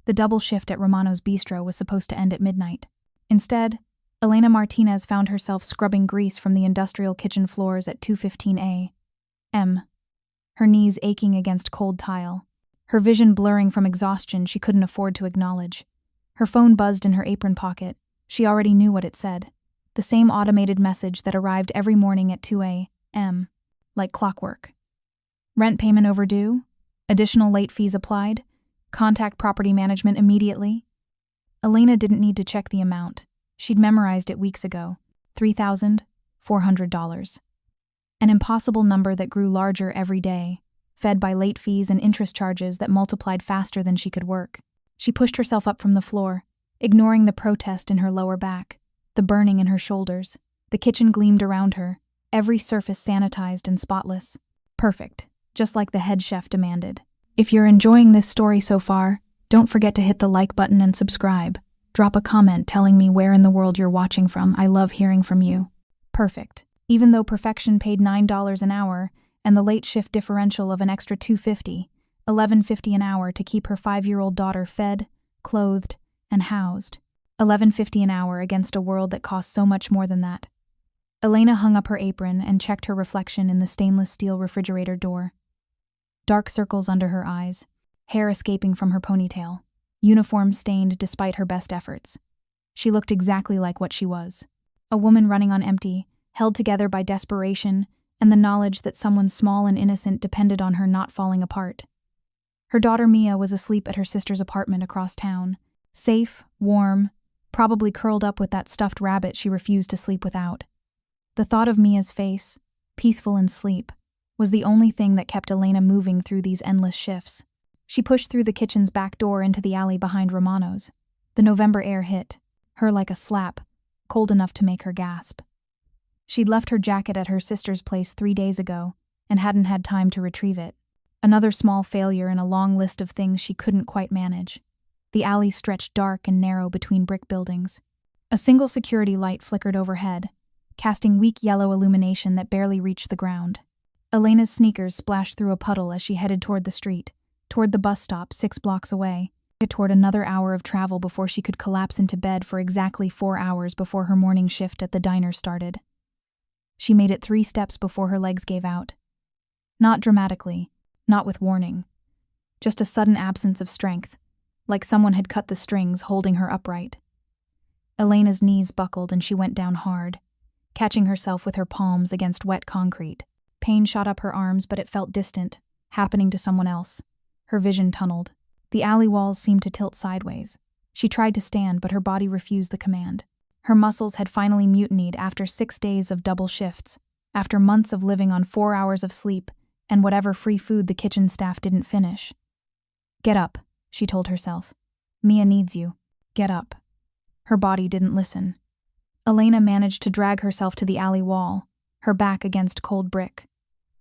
The double shift at Romano's Bistro was supposed to end at midnight. Instead, Elena Martinez found herself scrubbing grease from the industrial kitchen floors at 2:15 a.m., her knees aching against cold tile, her vision blurring from exhaustion she couldn't afford to acknowledge. Her phone buzzed in her apron pocket. She already knew what it said. The same automated message that arrived every morning at 2 a.m., like clockwork. Rent payment overdue? Additional late fees applied? Contact property management immediately? Elena didn't need to check the amount. She'd memorized it weeks ago. $3,400. An impossible number that grew larger every day, fed by late fees and interest charges that multiplied faster than she could work. She pushed herself up from the floor, ignoring the protest in her lower back, the burning in her shoulders. The kitchen gleamed around her, every surface sanitized and spotless. Perfect, just like the head chef demanded. If you're enjoying this story so far, don't forget to hit the like button and subscribe. Drop a comment telling me where in the world you're watching from. I love hearing from you. Perfect. Even though perfection paid $9 an hour and the late shift differential of an extra $2.50, $11.50 an hour to keep her 5-year-old daughter fed, clothed, and housed. $11.50 an hour against a world that cost so much more than that. Elena hung up her apron and checked her reflection in the stainless steel refrigerator door. Dark circles under her eyes, hair escaping from her ponytail, uniform stained despite her best efforts. She looked exactly like what she was. A woman running on empty, held together by desperation and the knowledge that someone small and innocent depended on her not falling apart. Her daughter Mia was asleep at her sister's apartment across town, safe, warm, probably curled up with that stuffed rabbit she refused to sleep without. The thought of Mia's face, peaceful in sleep, was the only thing that kept Elena moving through these endless shifts. She pushed through the kitchen's back door into the alley behind Romano's. The November air hit her like a slap, cold enough to make her gasp. She'd left her jacket at her sister's place 3 days ago and hadn't had time to retrieve it. Another small failure in a long list of things she couldn't quite manage. The alley stretched dark and narrow between brick buildings. A single security light flickered overhead, casting weak yellow illumination that barely reached the ground. Elena's sneakers splashed through a puddle as she headed toward the street, toward the bus stop 6 blocks away, toward another hour of travel before she could collapse into bed for exactly 4 hours before her morning shift at the diner started. She made it 3 steps before her legs gave out. Not dramatically, not with warning. Just a sudden absence of strength, like someone had cut the strings holding her upright. Elena's knees buckled and she went down hard, catching herself with her palms against wet concrete. Pain shot up her arms, but it felt distant, happening to someone else. Her vision tunneled. The alley walls seemed to tilt sideways. She tried to stand, but her body refused the command. Her muscles had finally mutinied after 6 days of double shifts, after months of living on 4 hours of sleep and whatever free food the kitchen staff didn't finish. Get up, she told herself. Mia needs you. Get up. Her body didn't listen. Elena managed to drag herself to the alley wall, her back against cold brick.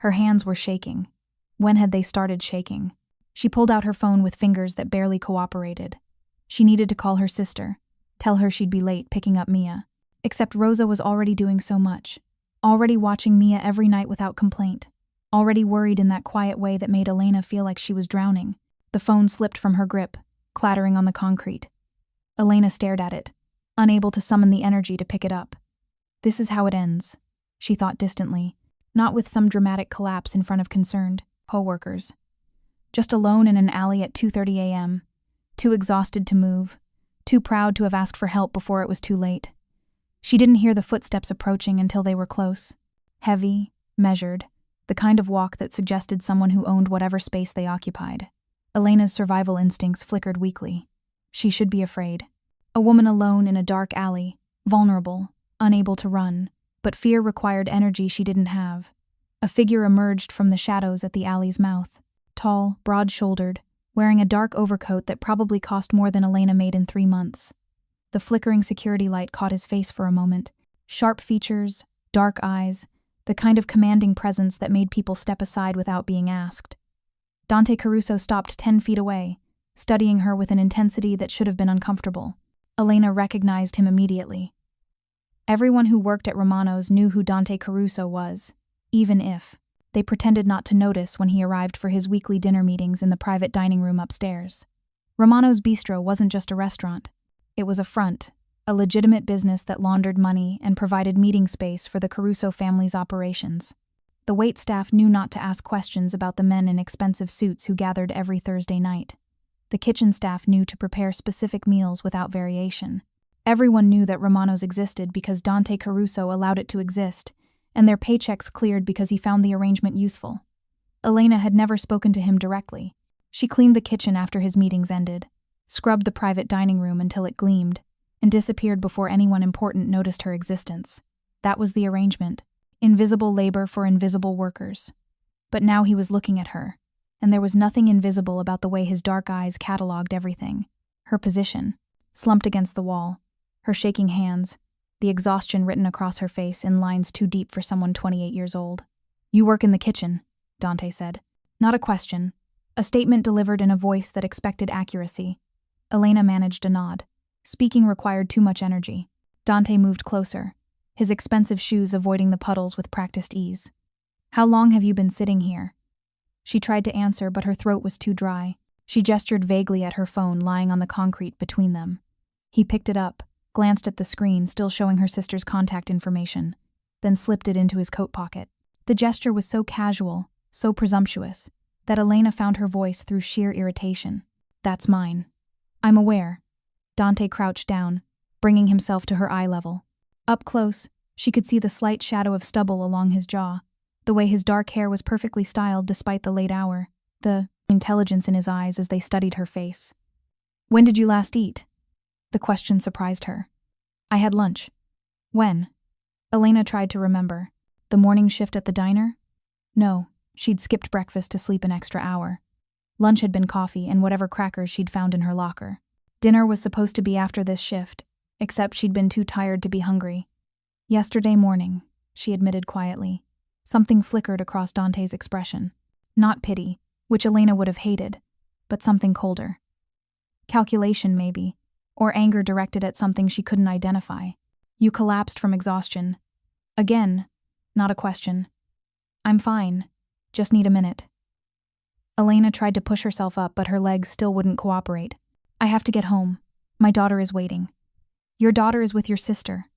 Her hands were shaking. When had they started shaking? She pulled out her phone with fingers that barely cooperated. She needed to call her sister, tell her she'd be late picking up Mia. Except Rosa was already doing so much, already watching Mia every night without complaint, already worried in that quiet way that made Elena feel like she was drowning. The phone slipped from her grip, clattering on the concrete. Elena stared at it, unable to summon the energy to pick it up. This is how it ends, she thought distantly, not with some dramatic collapse in front of concerned co-workers. Just alone in an alley at 2:30 a.m., too exhausted to move, too proud to have asked for help before it was too late. She didn't hear the footsteps approaching until they were close. Heavy, measured, the kind of walk that suggested someone who owned whatever space they occupied. Elena's survival instincts flickered weakly. She should be afraid. A woman alone in a dark alley, vulnerable, unable to run, but fear required energy she didn't have. A figure emerged from the shadows at the alley's mouth. Tall, broad-shouldered, wearing a dark overcoat that probably cost more than Elena made in 3 months. The flickering security light caught his face for a moment. Sharp features, dark eyes, the kind of commanding presence that made people step aside without being asked. Dante Caruso stopped 10 feet away, studying her with an intensity that should have been uncomfortable. Elena recognized him immediately. Everyone who worked at Romano's knew who Dante Caruso was, even if they pretended not to notice when he arrived for his weekly dinner meetings in the private dining room upstairs. Romano's Bistro wasn't just a restaurant. It was a front, a legitimate business that laundered money and provided meeting space for the Caruso family's operations. The waitstaff knew not to ask questions about the men in expensive suits who gathered every Thursday night. The kitchen staff knew to prepare specific meals without variation. Everyone knew that Romano's existed because Dante Caruso allowed it to exist, and their paychecks cleared because he found the arrangement useful. Elena had never spoken to him directly. She cleaned the kitchen after his meetings ended, scrubbed the private dining room until it gleamed, and disappeared before anyone important noticed her existence. That was the arrangement. Invisible labor for invisible workers. But now he was looking at her, and there was nothing invisible about the way his dark eyes cataloged everything. Her position, slumped against the wall, her shaking hands, the exhaustion written across her face in lines too deep for someone 28 years old. "You work in the kitchen," Dante said. Not a question, a statement delivered in a voice that expected accuracy. Elena managed a nod. Speaking required too much energy. Dante moved closer, his expensive shoes avoiding the puddles with practiced ease. "How long have you been sitting here?" She tried to answer, but her throat was too dry. She gestured vaguely at her phone lying on the concrete between them. He picked it up, glanced at the screen, still showing her sister's contact information, then slipped it into his coat pocket. The gesture was so casual, so presumptuous, that Elena found her voice through sheer irritation. "That's mine." "I'm aware." Dante crouched down, bringing himself to her eye level. Up close, she could see the slight shadow of stubble along his jaw, the way his dark hair was perfectly styled despite the late hour, the intelligence in his eyes as they studied her face. "When did you last eat?" The question surprised her. "I had lunch." "When?" Elena tried to remember. The morning shift at the diner? No, she'd skipped breakfast to sleep an extra hour. Lunch had been coffee and whatever crackers she'd found in her locker. Dinner was supposed to be after this shift, except she'd been too tired to be hungry. "Yesterday morning," she admitted quietly. Something flickered across Dante's expression. Not pity, which Elena would have hated, but something colder. Calculation, maybe, or anger directed at something she couldn't identify. "You collapsed from exhaustion." Again, not a question. "I'm fine. Just need a minute." Elena tried to push herself up, but her legs still wouldn't cooperate. "I have to get home. My daughter is waiting." "Your daughter is with your sister."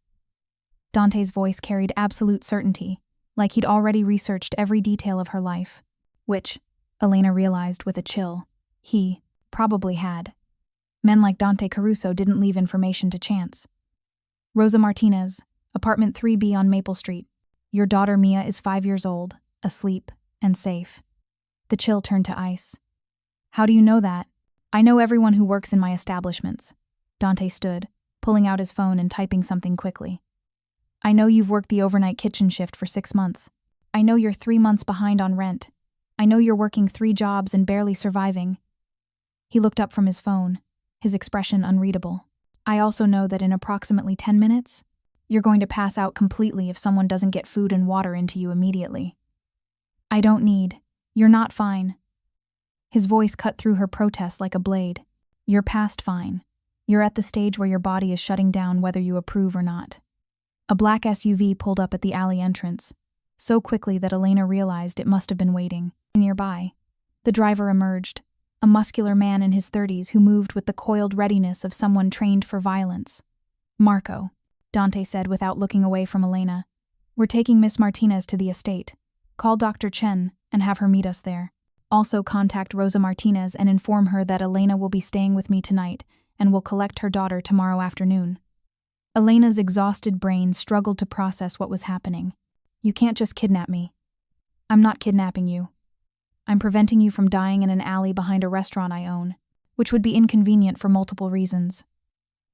Dante's voice carried absolute certainty, like he'd already researched every detail of her life, which, Elena realized with a chill, he probably had. Men like Dante Caruso didn't leave information to chance. "Rosa Martinez, apartment 3B on Maple Street. Your daughter Mia is 5 years old, asleep, and safe." The chill turned to ice. "How do you know that?" "I know everyone who works in my establishments." Dante stood, pulling out his phone and typing something quickly. "I know you've worked the overnight kitchen shift for 6 months. I know you're 3 months behind on rent. I know you're working 3 jobs and barely surviving." He looked up from his phone, his expression unreadable. "I also know that in approximately 10 minutes, you're going to pass out completely if someone doesn't get food and water into you immediately." "I don't need. You're not fine." His voice cut through her protest like a blade. "You're past fine. You're at the stage where your body is shutting down whether you approve or not." A black SUV pulled up at the alley entrance, so quickly that Elena realized it must have been waiting. Nearby, the driver emerged, a muscular man in his 30s who moved with the coiled readiness of someone trained for violence. "Marco," Dante said without looking away from Elena. "We're taking Miss Martinez to the estate. Call Dr. Chen and have her meet us there. Also contact Rosa Martinez and inform her that Elena will be staying with me tonight and will collect her daughter tomorrow afternoon." Elena's exhausted brain struggled to process what was happening. "You can't just kidnap me." "I'm not kidnapping you. I'm preventing you from dying in an alley behind a restaurant I own, which would be inconvenient for multiple reasons."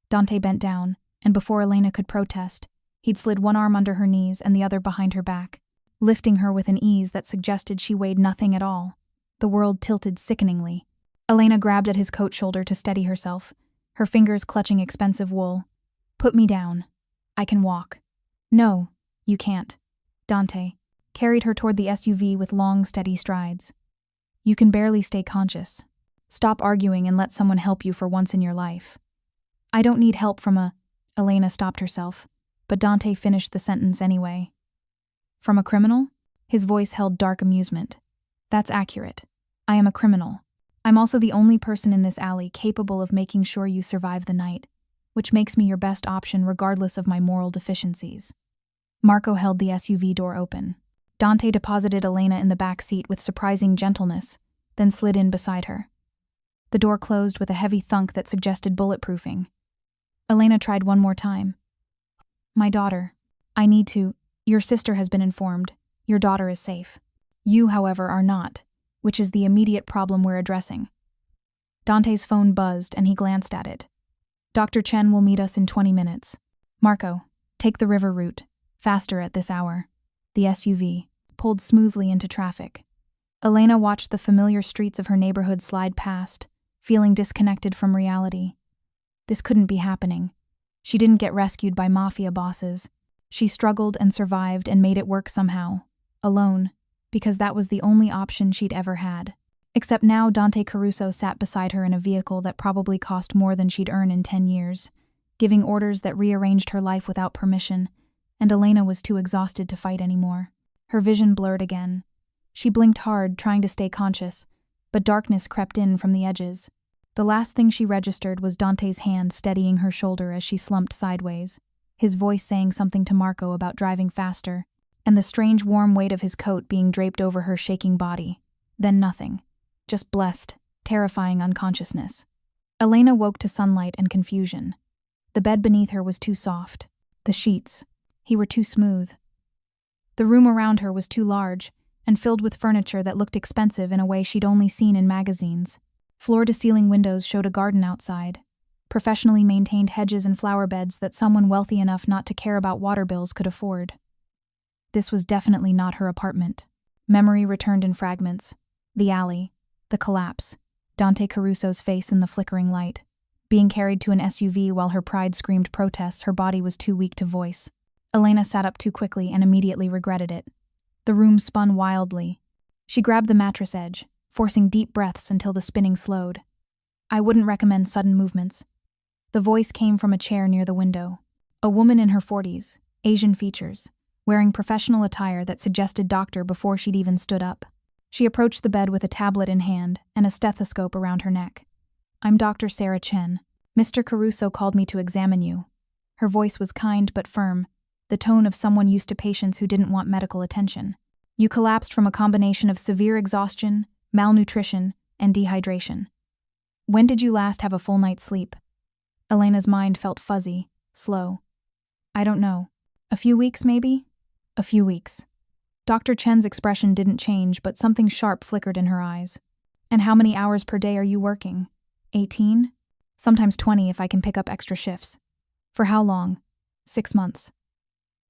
Dante bent down, and before Elena could protest, he'd slid one arm under her knees and the other behind her back, lifting her with an ease that suggested she weighed nothing at all. The world tilted sickeningly. Elena grabbed at his coat shoulder to steady herself, her fingers clutching expensive wool. "Put me down. I can walk." "No, you can't." Dante carried her toward the SUV with long, steady strides. "You can barely stay conscious. Stop arguing and let someone help you for once in your life." "I don't need help from a—" Elena stopped herself, but Dante finished the sentence anyway. "From a criminal?" His voice held dark amusement. "That's accurate. I am a criminal. I'm also the only person in this alley capable of making sure you survive the night, which makes me your best option regardless of my moral deficiencies." Marco held the SUV door open. Dante deposited Elena in the back seat with surprising gentleness, then slid in beside her. The door closed with a heavy thunk that suggested bulletproofing. Elena tried one more time. "My daughter. I need to. Your sister has been informed. Your daughter is safe. You, however, are not, which is the immediate problem we're addressing." Dante's phone buzzed and he glanced at it. "Dr. Chen will meet us in 20 minutes. Marco, take the river route. Faster at this hour." The SUV pulled smoothly into traffic. Elena watched the familiar streets of her neighborhood slide past, feeling disconnected from reality. This couldn't be happening. She didn't get rescued by Mafia bosses. She struggled and survived and made it work somehow, alone, because that was the only option she'd ever had. Except now Dante Caruso sat beside her in a vehicle that probably cost more than she'd earn in 10 years, giving orders that rearranged her life without permission, and Elena was too exhausted to fight anymore. Her vision blurred again. She blinked hard, trying to stay conscious, but darkness crept in from the edges. The last thing she registered was Dante's hand steadying her shoulder as she slumped sideways, his voice saying something to Marco about driving faster, and the strange warm weight of his coat being draped over her shaking body. Then nothing. Just blessed, terrifying unconsciousness. Elena woke to sunlight and confusion. The bed beneath her was too soft. The sheets, were too smooth. The room around her was too large, and filled with furniture that looked expensive in a way she'd only seen in magazines. Floor-to-ceiling windows showed a garden outside, professionally maintained hedges and flower beds that someone wealthy enough not to care about water bills could afford. This was definitely not her apartment. Memory returned in fragments. The alley, the collapse, Dante Caruso's face in the flickering light. Being carried to an SUV while her pride screamed protests her body was too weak to voice. Elena sat up too quickly and immediately regretted it. The room spun wildly. She grabbed the mattress edge, forcing deep breaths until the spinning slowed. "I wouldn't recommend sudden movements." The voice came from a chair near the window. A woman in her 40s, Asian features, wearing professional attire that suggested doctor before she'd even stood up. She approached the bed with a tablet in hand and a stethoscope around her neck. "I'm Dr. Sarah Chen. Mr. Caruso called me to examine you." Her voice was kind but firm, the tone of someone used to patients who didn't want medical attention. "You collapsed from a combination of severe exhaustion, malnutrition, and dehydration. When did you last have a full night's sleep?" Elena's mind felt fuzzy, slow. "I don't know. A few weeks, maybe?" "A few weeks." Dr. Chen's expression didn't change, but something sharp flickered in her eyes. "And how many hours per day are you working?" 18? "Sometimes 20 if I can pick up extra shifts." "For how long?" 6 months.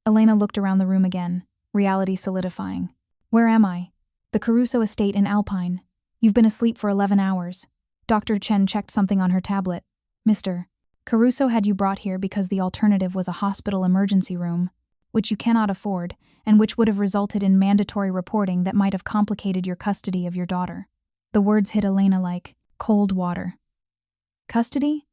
Elena looked around the room again, reality solidifying. "Where am I?" "The Caruso estate in Alpine. You've been asleep for 11 hours. Dr. Chen checked something on her tablet. "Mr. Caruso had you brought here because the alternative was a hospital emergency room, which you cannot afford, and which would have resulted in mandatory reporting that might have complicated your custody of your daughter." The words hit Elena like cold water. "Custody?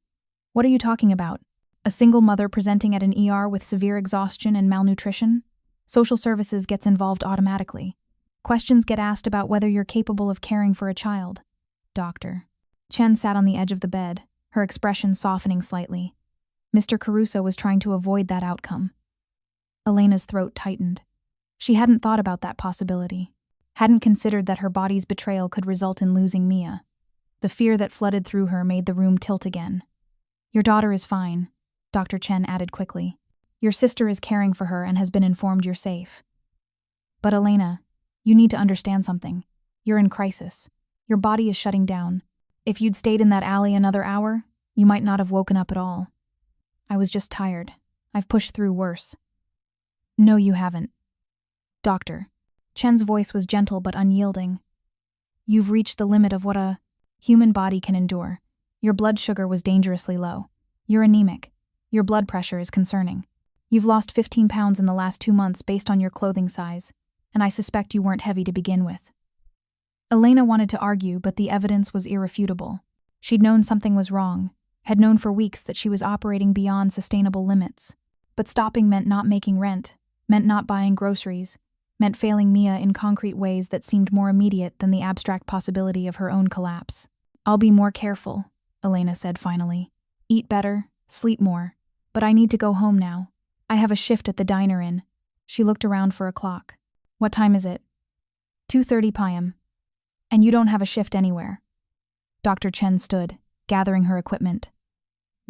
What are you talking about? A single mother presenting at an ER with severe exhaustion and malnutrition? Social services gets involved automatically. Questions get asked about whether you're capable of caring for a child." "Doctor." Chen sat on the edge of the bed, her expression softening slightly. Mr. Caruso was trying to avoid that outcome. Elena's throat tightened. She hadn't thought about that possibility, hadn't considered that her body's betrayal could result in losing Mia. The fear that flooded through her made the room tilt again. "Your daughter is fine," Dr. Chen added quickly. "Your sister is caring for her and has been informed you're safe. But Elena, you need to understand something. You're in crisis. Your body is shutting down. If you'd stayed in that alley another hour, you might not have woken up at all." "I was just tired. I've pushed through worse." "No, you haven't." "Doctor." Chen's voice was gentle but unyielding. "You've reached the limit of what a human body can endure. Your blood sugar was dangerously low. You're anemic. Your blood pressure is concerning. You've lost 15 pounds in the last 2 months based on your clothing size, and I suspect you weren't heavy to begin with." Elena wanted to argue, but the evidence was irrefutable. She'd known something was wrong, had known for weeks that she was operating beyond sustainable limits. But stopping meant not making rent, meant not buying groceries, meant failing Mia in concrete ways that seemed more immediate than the abstract possibility of her own collapse. I'll be more careful, Elena said finally. Eat better, sleep more. But I need to go home now. I have a shift at the diner in. She looked around for a clock. What time is it? 2:30 p.m. And you don't have a shift anywhere. Dr. Chen stood, gathering her equipment.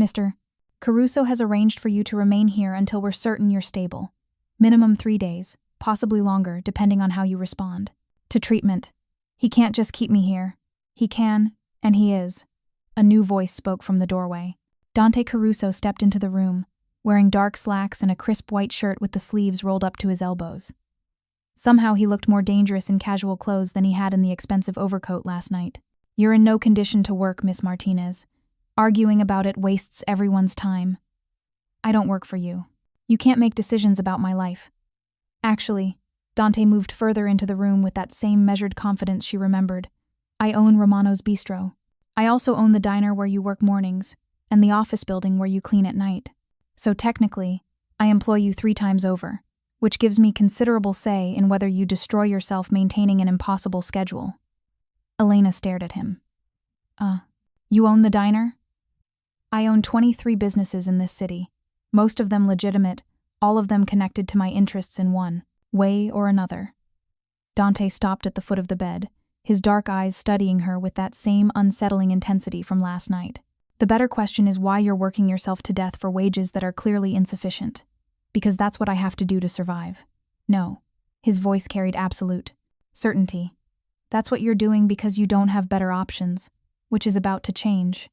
Mr. Caruso has arranged for you to remain here until we're certain you're stable. Minimum 3 days, possibly longer, depending on how you respond. To treatment. He can't just keep me here. He can, and he is. A new voice spoke from the doorway. Dante Caruso stepped into the room, wearing dark slacks and a crisp white shirt with the sleeves rolled up to his elbows. Somehow he looked more dangerous in casual clothes than he had in the expensive overcoat last night. You're in no condition to work, Miss Martinez. Arguing about it wastes everyone's time. I don't work for you. You can't make decisions about my life. Actually, Dante moved further into the room with that same measured confidence she remembered. I own Romano's Bistro. I also own the diner where you work mornings, and the office building where you clean at night. So technically, I employ you 3 times over, which gives me considerable say in whether you destroy yourself maintaining an impossible schedule. Elena stared at him. You own the diner? I own 23 businesses in this city, most of them legitimate, all of them connected to my interests in one way or another. Dante stopped at the foot of the bed, his dark eyes studying her with that same unsettling intensity from last night. The better question is why you're working yourself to death for wages that are clearly insufficient. Because that's what I have to do to survive. No. His voice carried absolute certainty. That's what you're doing because you don't have better options, which is about to change.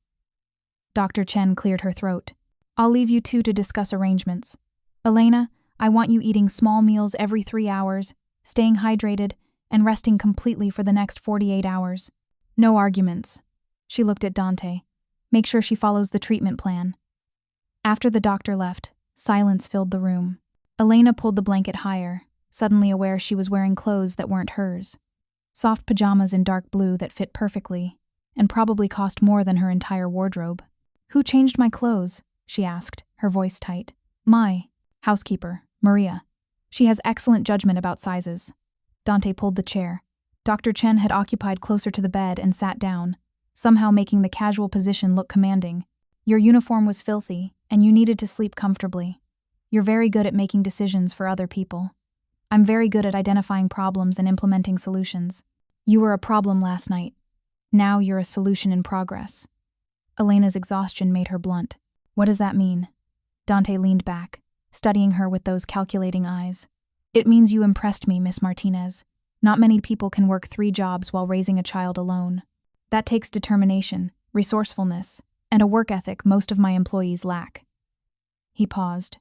Dr. Chen cleared her throat. I'll leave you two to discuss arrangements. Elena, I want you eating small meals every 3 hours, staying hydrated, and resting completely for the next 48 hours. No arguments. She looked at Dante. Make sure she follows the treatment plan. After the doctor left, silence filled the room. Elena pulled the blanket higher, suddenly aware she was wearing clothes that weren't hers. Soft pajamas in dark blue that fit perfectly, and probably cost more than her entire wardrobe. Who changed my clothes? She asked, her voice tight. My housekeeper, Maria. She has excellent judgment about sizes. Dante pulled the chair. Dr. Chen had occupied closer to the bed and sat down, somehow making the casual position look commanding. Your uniform was filthy, and you needed to sleep comfortably. You're very good at making decisions for other people. I'm very good at identifying problems and implementing solutions. You were a problem last night. Now you're a solution in progress. Elena's exhaustion made her blunt. What does that mean? Dante leaned back, studying her with those calculating eyes. It means you impressed me, Miss Martinez. Not many people can work 3 jobs while raising a child alone. That takes determination, resourcefulness, and a work ethic most of my employees lack. He paused.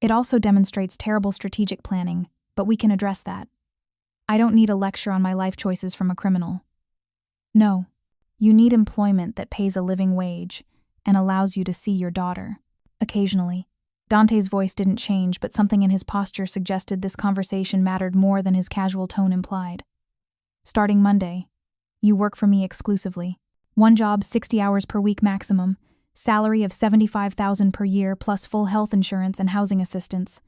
It also demonstrates terrible strategic planning, but we can address that. I don't need a lecture on my life choices from a criminal. No, you need employment that pays a living wage and allows you to see your daughter, occasionally. Dante's voice didn't change, but something in his posture suggested this conversation mattered more than his casual tone implied. Starting Monday, you work for me exclusively. 1 job, 60 hours per week maximum, salary of $75,000 per year plus full health insurance and housing assistance.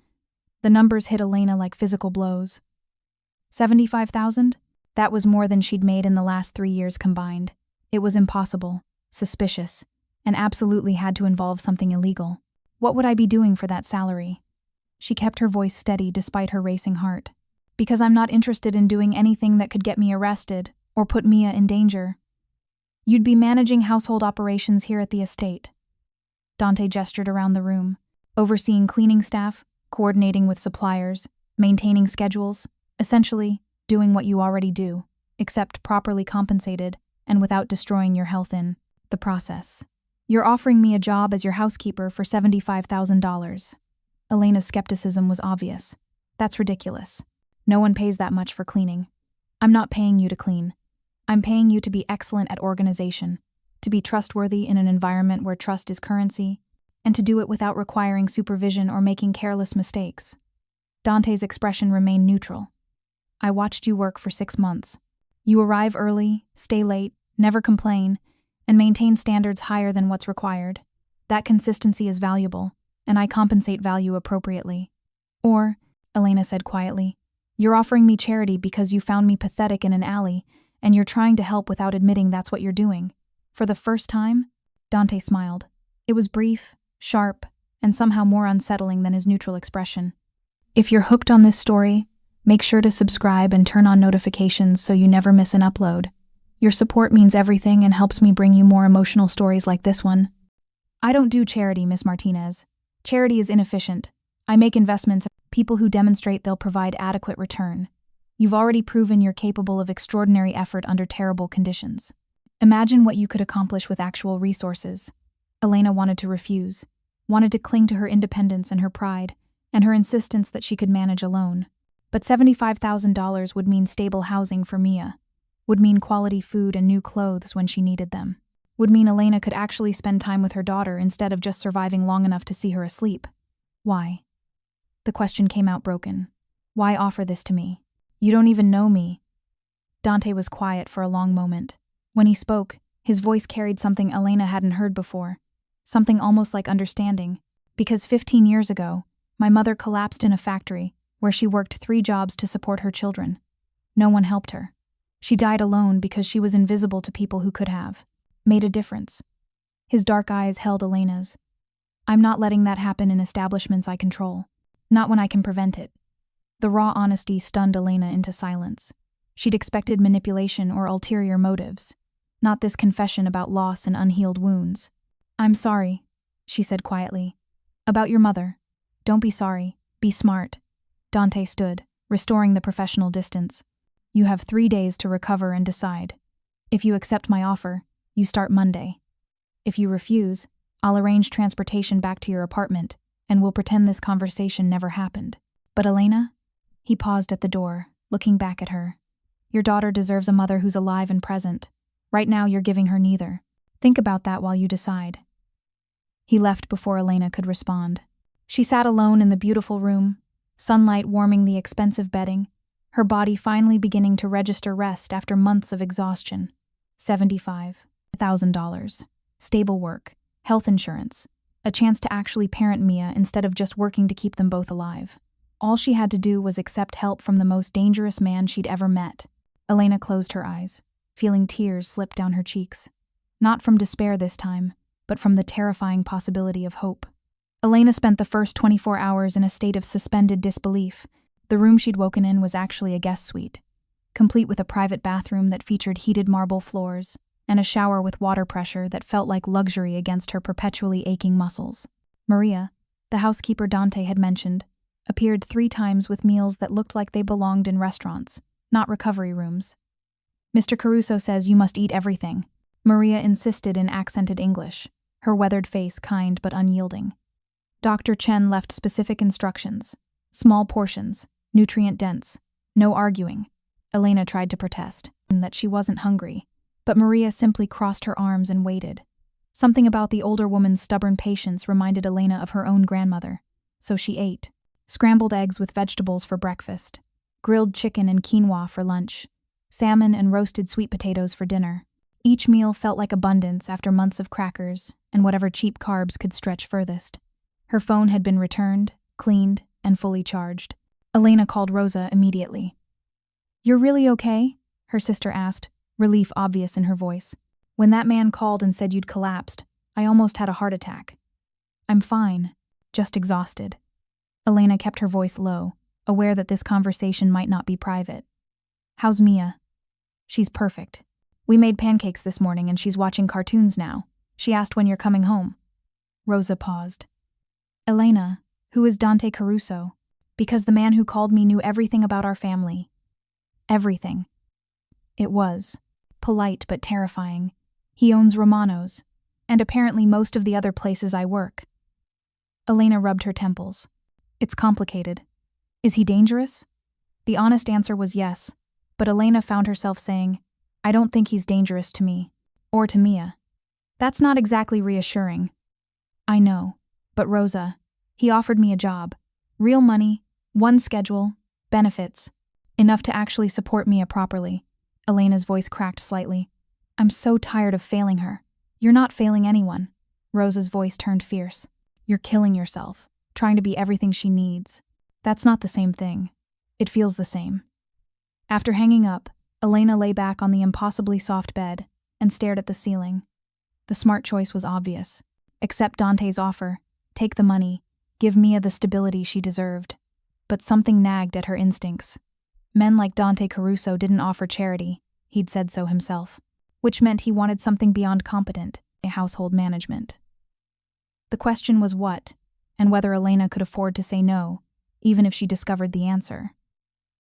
The numbers hit Elena like physical blows. $75,000? That was more than she'd made in the last 3 years combined. It was impossible, suspicious, and absolutely had to involve something illegal. What would I be doing for that salary? She kept her voice steady despite her racing heart. Because I'm not interested in doing anything that could get me arrested or put Mia in danger. You'd be managing household operations here at the estate. Dante gestured around the room, overseeing cleaning staff, coordinating with suppliers, maintaining schedules, essentially doing what you already do, except properly compensated and without destroying your health in the process. You're offering me a job as your housekeeper for $75,000. Elena's skepticism was obvious. That's ridiculous. No one pays that much for cleaning. I'm not paying you to clean. I'm paying you to be excellent at organization, to be trustworthy in an environment where trust is currency, and to do it without requiring supervision or making careless mistakes. Dante's expression remained neutral. I watched you work for 6 months. You arrive early, stay late, never complain, and maintain standards higher than what's required. That consistency is valuable, and I compensate value appropriately. Or, Elena said quietly, you're offering me charity because you found me pathetic in an alley, and you're trying to help without admitting that's what you're doing. For the first time? Dante smiled. It was brief, sharp, and somehow more unsettling than his neutral expression. If you're hooked on this story, make sure to subscribe and turn on notifications so you never miss an upload. Your support means everything and helps me bring you more emotional stories like this one. I don't do charity, Miss Martinez. Charity is inefficient. I make investments in people who demonstrate they'll provide adequate return. You've already proven you're capable of extraordinary effort under terrible conditions. Imagine what you could accomplish with actual resources. Elena wanted to refuse, wanted to cling to her independence and her pride, and her insistence that she could manage alone. But $75,000 would mean stable housing for Mia, would mean quality food and new clothes when she needed them, would mean Elena could actually spend time with her daughter instead of just surviving long enough to see her asleep. Why? The question came out broken. Why offer this to me? You don't even know me. Dante was quiet for a long moment. When he spoke, his voice carried something Elena hadn't heard before, something almost like understanding, because 15 years ago, my mother collapsed in a factory where she worked 3 jobs to support her children. No one helped her. She died alone because she was invisible to people who could have made a difference. His dark eyes held Elena's. I'm not letting that happen in establishments I control, not when I can prevent it. The raw honesty stunned Elena into silence. She'd expected manipulation or ulterior motives, not this confession about loss and unhealed wounds. I'm sorry, she said quietly. About your mother. Don't be sorry, be smart. Dante stood, restoring the professional distance. You have 3 days to recover and decide. If you accept my offer, you start Monday. If you refuse, I'll arrange transportation back to your apartment, and we'll pretend this conversation never happened. But Elena? He paused at the door, looking back at her. Your daughter deserves a mother who's alive and present. Right now you're giving her neither. Think about that while you decide. He left before Elena could respond. She sat alone in the beautiful room, sunlight warming the expensive bedding, her body finally beginning to register rest after months of exhaustion. $75,000. Stable work, health insurance, a chance to actually parent Mia instead of just working to keep them both alive. All she had to do was accept help from the most dangerous man she'd ever met. Elena closed her eyes, feeling tears slip down her cheeks. Not from despair this time, but from the terrifying possibility of hope. Elena spent the first 24 hours in a state of suspended disbelief. The room she'd woken in was actually a guest suite, complete with a private bathroom that featured heated marble floors and a shower with water pressure that felt like luxury against her perpetually aching muscles. Maria, the housekeeper Dante had mentioned, appeared 3 times with meals that looked like they belonged in restaurants, not recovery rooms. Mr. Caruso says you must eat everything. Maria insisted in accented English, her weathered face kind but unyielding. Dr. Chen left specific instructions. Small portions, nutrient-dense, no arguing. Elena tried to protest, that she wasn't hungry, but Maria simply crossed her arms and waited. Something about the older woman's stubborn patience reminded Elena of her own grandmother, so she ate. Scrambled eggs with vegetables for breakfast, grilled chicken and quinoa for lunch, salmon and roasted sweet potatoes for dinner. Each meal felt like abundance after months of crackers and whatever cheap carbs could stretch furthest. Her phone had been returned, cleaned, and fully charged. Elena called Rosa immediately. "You're really okay?" her sister asked, relief obvious in her voice. "When that man called and said you'd collapsed, I almost had a heart attack." "I'm fine, just exhausted." Elena kept her voice low, aware that this conversation might not be private. "How's Mia?" "She's perfect. We made pancakes this morning and she's watching cartoons now. She asked when you're coming home." Rosa paused. "Elena, who is Dante Caruso? Because the man who called me knew everything about our family." "Everything." It was. Polite but terrifying. "He owns Romano's, and apparently most of the other places I work." Elena rubbed her temples. "It's complicated. Is he dangerous?" The honest answer was yes, but Elena found herself saying, "I don't think he's dangerous to me, or to Mia." That's not exactly reassuring. "I know, but Rosa, he offered me a job. Real money, one schedule, benefits. Enough to actually support Mia properly." Elena's voice cracked slightly. "I'm so tired of failing her." "You're not failing anyone." Rosa's voice turned fierce. "You're killing yourself, trying to be everything she needs. That's not the same thing. It feels the same." After hanging up, Elena lay back on the impossibly soft bed and stared at the ceiling. The smart choice was obvious. Accept Dante's offer, take the money, give Mia the stability she deserved. But something nagged at her instincts. Men like Dante Caruso didn't offer charity, he'd said so himself, which meant he wanted something beyond competent, household management. The question was what, and whether Elena could afford to say no, even if she discovered the answer.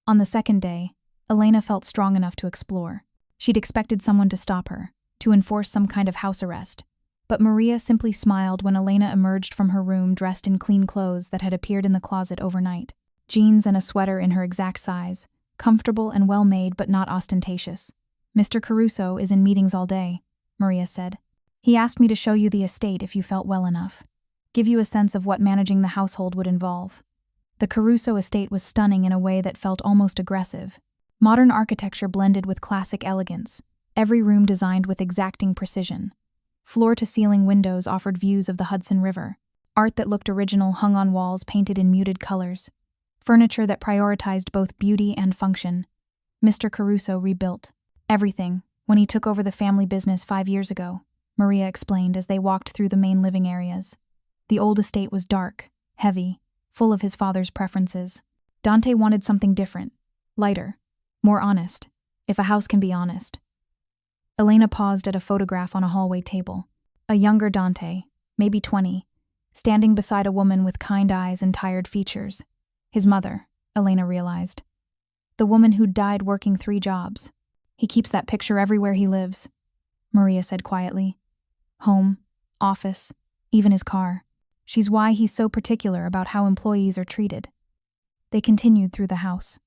On the second day, Elena felt strong enough to explore. She'd expected someone to stop her, to enforce some kind of house arrest. But Maria simply smiled when Elena emerged from her room dressed in clean clothes that had appeared in the closet overnight. Jeans and a sweater in her exact size, comfortable and well-made but not ostentatious. "Mr. Caruso is in meetings all day," Maria said. "He asked me to show you the estate if you felt well enough. Give you a sense of what managing the household would involve." The Caruso estate was stunning in a way that felt almost aggressive. Modern architecture blended with classic elegance, every room designed with exacting precision. Floor-to-ceiling windows offered views of the Hudson River. Art that looked original hung on walls painted in muted colors. Furniture that prioritized both beauty and function. Mr. Caruso rebuilt everything when he took over the family business 5 years ago, Maria explained as they walked through the main living areas. The old estate was dark, heavy, full of his father's preferences. Dante wanted something different, lighter, more honest, if a house can be honest. Elena paused at a photograph on a hallway table. A younger Dante, maybe 20, standing beside a woman with kind eyes and tired features. His mother, Elena realized. The woman who'd died working 3 jobs. "He keeps that picture everywhere he lives," Maria said quietly. "Home, office, even his car. She's why he's so particular about how employees are treated." They continued through the house.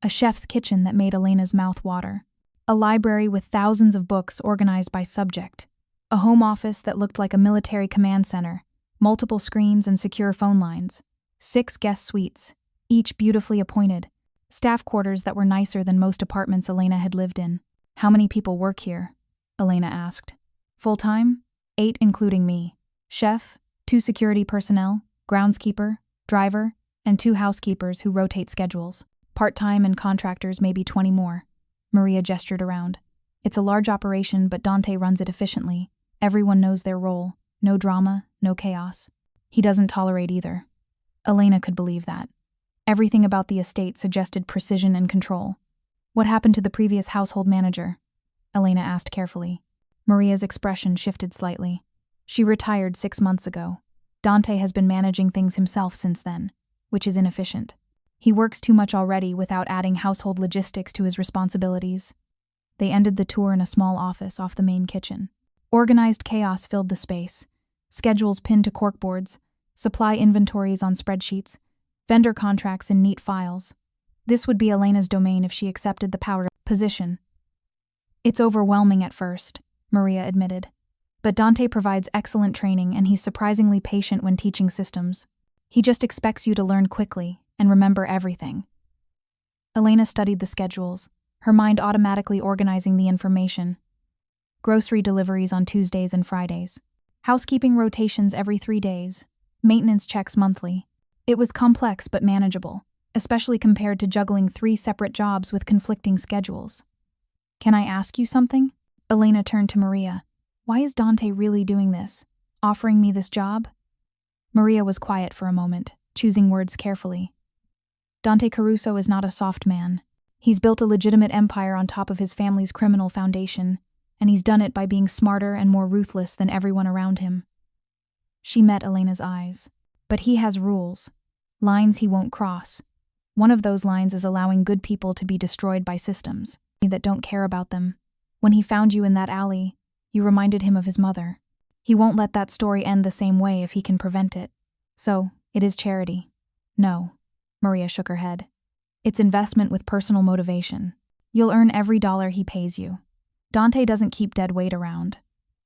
A chef's kitchen that made Elena's mouth water. A library with thousands of books organized by subject. A home office that looked like a military command center, multiple screens and secure phone lines. 6 guest suites, each beautifully appointed. Staff quarters that were nicer than most apartments Elena had lived in. "How many people work here?" Elena asked. "Full-time? 8 including me. Chef, 2 security personnel, groundskeeper, driver, and 2 housekeepers who rotate schedules. Part-time and contractors maybe 20 more." Maria gestured around. "It's a large operation, but Dante runs it efficiently. Everyone knows their role. No drama, no chaos. He doesn't tolerate either." Elena could believe that. Everything about the estate suggested precision and control. "What happened to the previous household manager?" Elena asked carefully. Maria's expression shifted slightly. "She retired 6 months ago. Dante has been managing things himself since then, which is inefficient. He works too much already without adding household logistics to his responsibilities." They ended the tour in a small office off the main kitchen. Organized chaos filled the space. Schedules pinned to corkboards, supply inventories on spreadsheets, vendor contracts in neat files. This would be Elena's domain if she accepted the power position. "It's overwhelming at first," Maria admitted. "But Dante provides excellent training and he's surprisingly patient when teaching systems. He just expects you to learn quickly and remember everything." Elena studied the schedules, her mind automatically organizing the information. Grocery deliveries on Tuesdays and Fridays. Housekeeping rotations every 3 days. Maintenance checks monthly. It was complex but manageable, especially compared to juggling 3 separate jobs with conflicting schedules. "Can I ask you something?" Elena turned to Maria. "Why is Dante really doing this? Offering me this job?" Maria was quiet for a moment, choosing words carefully. "Dante Caruso is not a soft man. He's built a legitimate empire on top of his family's criminal foundation, and he's done it by being smarter and more ruthless than everyone around him." She met Elena's eyes. "But he has rules. Lines he won't cross. One of those lines is allowing good people to be destroyed by systems that don't care about them. When he found you in that alley, you reminded him of his mother. He won't let that story end the same way if he can prevent it. So, it is charity." "No," Maria shook her head. "It's investment with personal motivation. You'll earn every dollar he pays you. Dante doesn't keep dead weight around.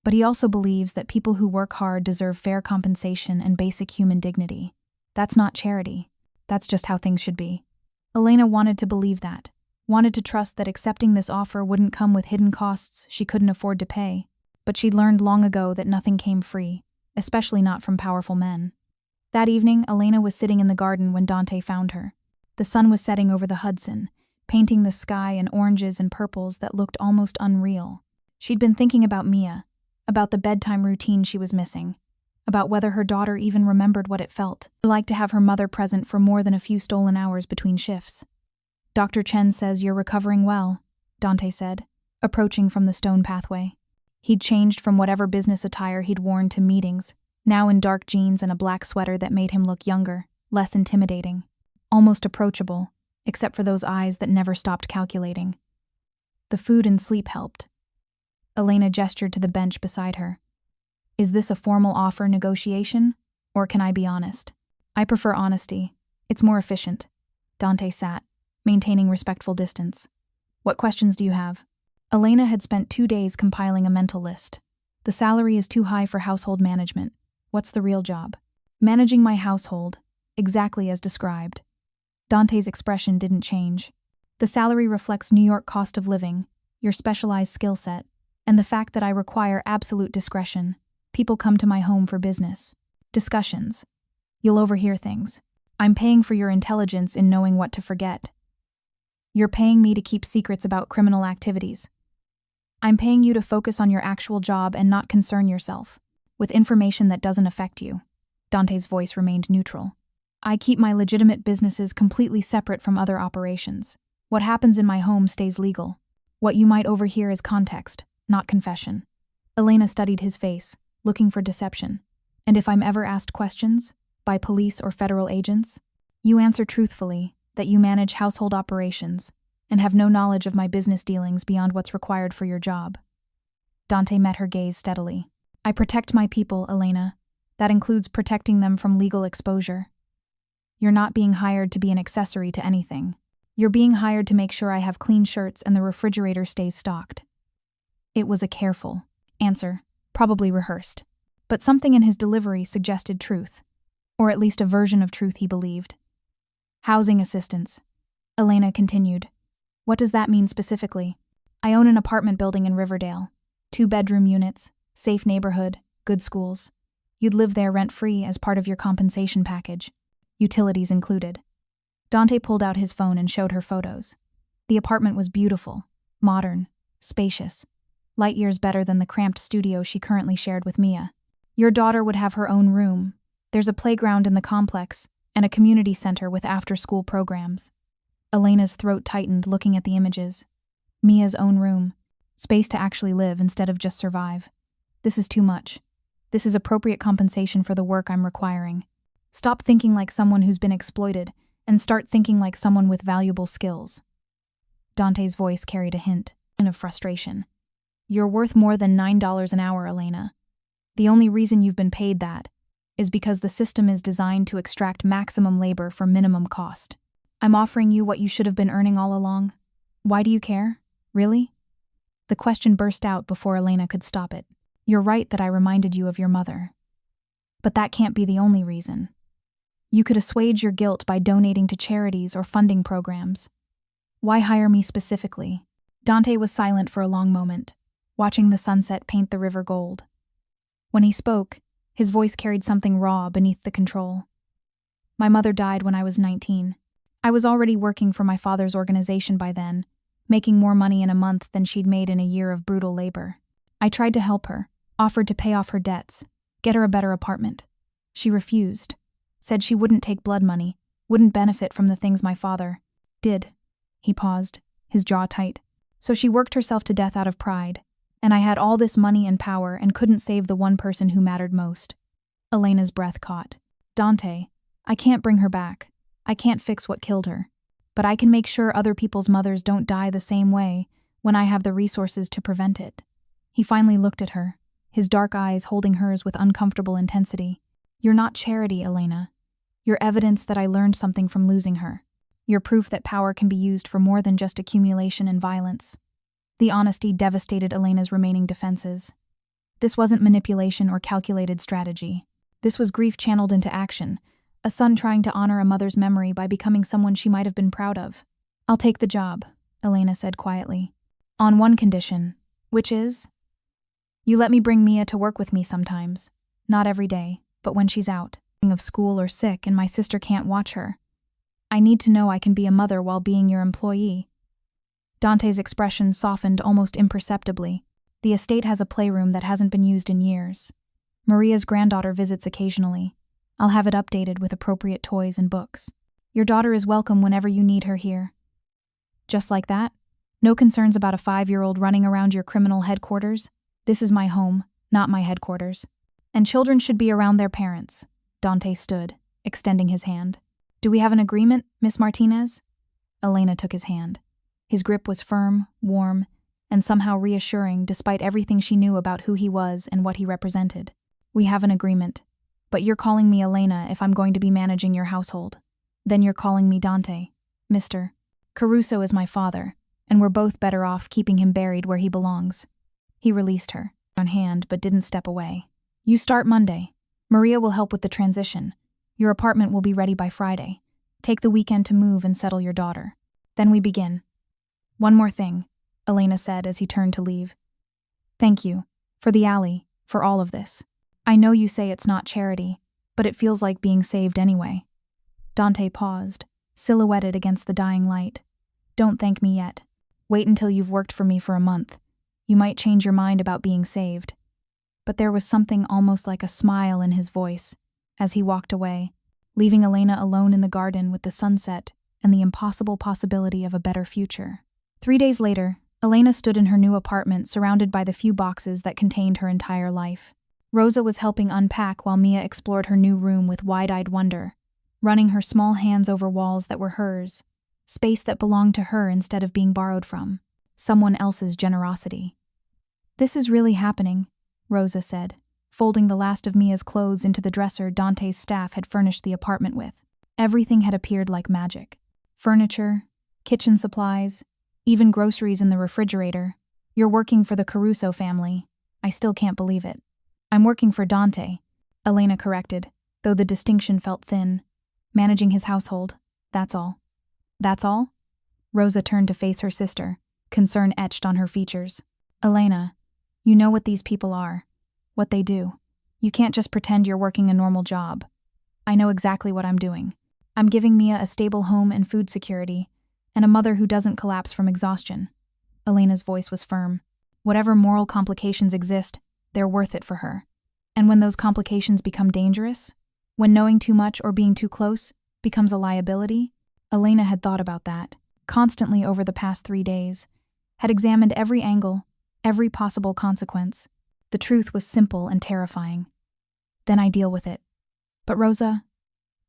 But he also believes that people who work hard deserve fair compensation and basic human dignity. That's not charity. That's just how things should be." Elena wanted to believe that, wanted to trust that accepting this offer wouldn't come with hidden costs she couldn't afford to pay. But she'd learned long ago that nothing came free, especially not from powerful men. That evening, Elena was sitting in the garden when Dante found her. The sun was setting over the Hudson, painting the sky in oranges and purples that looked almost unreal. She'd been thinking about Mia, about the bedtime routine she was missing, about whether her daughter even remembered what it felt like to have her mother present for more than a few stolen hours between shifts. "Dr. Chen says you're recovering well," Dante said, approaching from the stone pathway. He'd changed from whatever business attire he'd worn to meetings, now in dark jeans and a black sweater that made him look younger, less intimidating, almost approachable, except for those eyes that never stopped calculating. The food and sleep helped. Elena gestured to the bench beside her. "Is this a formal offer negotiation, or can I be honest?" "I prefer honesty. It's more efficient." Dante sat, maintaining respectful distance. "What questions do you have?" Elena had spent 2 days compiling a mental list. "The salary is too high for household management. What's the real job?" "Managing my household, exactly as described." Dante's expression didn't change. "The salary reflects New York cost of living, your specialized skill set, and the fact that I require absolute discretion. People come to my home for business. Discussions. You'll overhear things. I'm paying for your intelligence in knowing what to forget. You're paying me to keep secrets about criminal activities. I'm paying you to focus on your actual job and not concern yourself with information that doesn't affect you." Dante's voice remained neutral. "I keep my legitimate businesses completely separate from other operations. What happens in my home stays legal. What you might overhear is context, not confession." Elena studied his face, looking for deception. "And if I'm ever asked questions, by police or federal agents, you answer truthfully that you manage household operations and have no knowledge of my business dealings beyond what's required for your job." Dante met her gaze steadily. "I protect my people, Elena. That includes protecting them from legal exposure. You're not being hired to be an accessory to anything. You're being hired to make sure I have clean shirts and the refrigerator stays stocked." It was a careful answer, probably rehearsed, but something in his delivery suggested truth, or at least a version of truth he believed. "Housing assistance," Elena continued. "What does that mean specifically?" "I own an apartment building in Riverdale. 2-bedroom units, safe neighborhood, good schools. You'd live there rent-free as part of your compensation package, utilities included." Dante pulled out his phone and showed her photos. The apartment was beautiful, modern, spacious, light years better than the cramped studio she currently shared with Mia. "Your daughter would have her own room. There's a playground in the complex and a community center with after-school programs." Elena's throat tightened looking at the images. Mia's own room. Space to actually live instead of just survive. "This is too much. This is appropriate compensation for the work I'm requiring. Stop thinking like someone who's been exploited and start thinking like someone with valuable skills." Dante's voice carried a hint of frustration. "You're worth more than $9 an hour, Elena. The only reason you've been paid that is because the system is designed to extract maximum labor for minimum cost. I'm offering you what you should have been earning all along. Why do you care? Really?" The question burst out before Elena could stop it. "You're right that I reminded you of your mother. But that can't be the only reason. You could assuage your guilt by donating to charities or funding programs. Why hire me specifically?" Dante was silent for a long moment, watching the sunset paint the river gold. When he spoke, his voice carried something raw beneath the control. "My mother died when I was 19. I was already working for my father's organization by then, making more money in a month than she'd made in a year of brutal labor. I tried to help her, offered to pay off her debts, get her a better apartment. She refused, said she wouldn't take blood money, wouldn't benefit from the things my father did." He paused, his jaw tight. "So she worked herself to death out of pride, and I had all this money and power and couldn't save the one person who mattered most." Elena's breath caught. "Dante, I can't bring her back. I can't fix what killed her. But I can make sure other people's mothers don't die the same way when I have the resources to prevent it." He finally looked at her, his dark eyes holding hers with uncomfortable intensity. "You're not charity, Elena. You're evidence that I learned something from losing her. You're proof that power can be used for more than just accumulation and violence." The honesty devastated Elena's remaining defenses. This wasn't manipulation or calculated strategy. This was grief channeled into action, a son trying to honor a mother's memory by becoming someone she might have been proud of. "I'll take the job," Elena said quietly. "On one condition, which is? You let me bring Mia to work with me sometimes. Not every day, but when she's out of school or sick and my sister can't watch her. I need to know I can be a mother while being your employee." Dante's expression softened almost imperceptibly. The estate has a playroom that hasn't been used in years. Maria's granddaughter visits occasionally. I'll have it updated with appropriate toys and books. Your daughter is welcome whenever you need her here. Just like that? No concerns about a 5-year-old running around your criminal headquarters? This is my home, not my headquarters. And children should be around their parents. Dante stood, extending his hand. Do we have an agreement, Miss Martinez? Elena took his hand. His grip was firm, warm, and somehow reassuring despite everything she knew about who he was and what he represented. We have an agreement. But you're calling me Elena if I'm going to be managing your household. Then you're calling me Dante. Mr. Caruso is my father, and we're both better off keeping him buried where he belongs. He released her on hand but didn't step away. You start Monday. Maria will help with the transition. Your apartment will be ready by Friday. Take the weekend to move and settle your daughter. Then we begin. One more thing, Elena said as he turned to leave. Thank you. For the alley. For all of this. I know you say it's not charity, but it feels like being saved anyway. Dante paused, silhouetted against the dying light. Don't thank me yet. Wait until you've worked for me for a month. You might change your mind about being saved. But there was something almost like a smile in his voice as he walked away, leaving Elena alone in the garden with the sunset and the impossible possibility of a better future. 3 days later, Elena stood in her new apartment surrounded by the few boxes that contained her entire life. Rosa was helping unpack while Mia explored her new room with wide-eyed wonder, running her small hands over walls that were hers, space that belonged to her instead of being borrowed from someone else's generosity. This is really happening, Rosa said, folding the last of Mia's clothes into the dresser Dante's staff had furnished the apartment with. Everything had appeared like magic. Furniture, kitchen supplies, even groceries in the refrigerator. You're working for the Caruso family. I still can't believe it. I'm working for Dante, Elena corrected, though the distinction felt thin. Managing his household, that's all. That's all? Rosa turned to face her sister, concern etched on her features. Elena, you know what these people are, what they do. You can't just pretend you're working a normal job. I know exactly what I'm doing. I'm giving Mia a stable home and food security, and a mother who doesn't collapse from exhaustion. Elena's voice was firm. Whatever moral complications exist, they're worth it for her. And when those complications become dangerous, when knowing too much or being too close becomes a liability, Elena had thought about that, constantly over the past 3 days, had examined every angle, every possible consequence. The truth was simple and terrifying. Then I deal with it. But Rosa,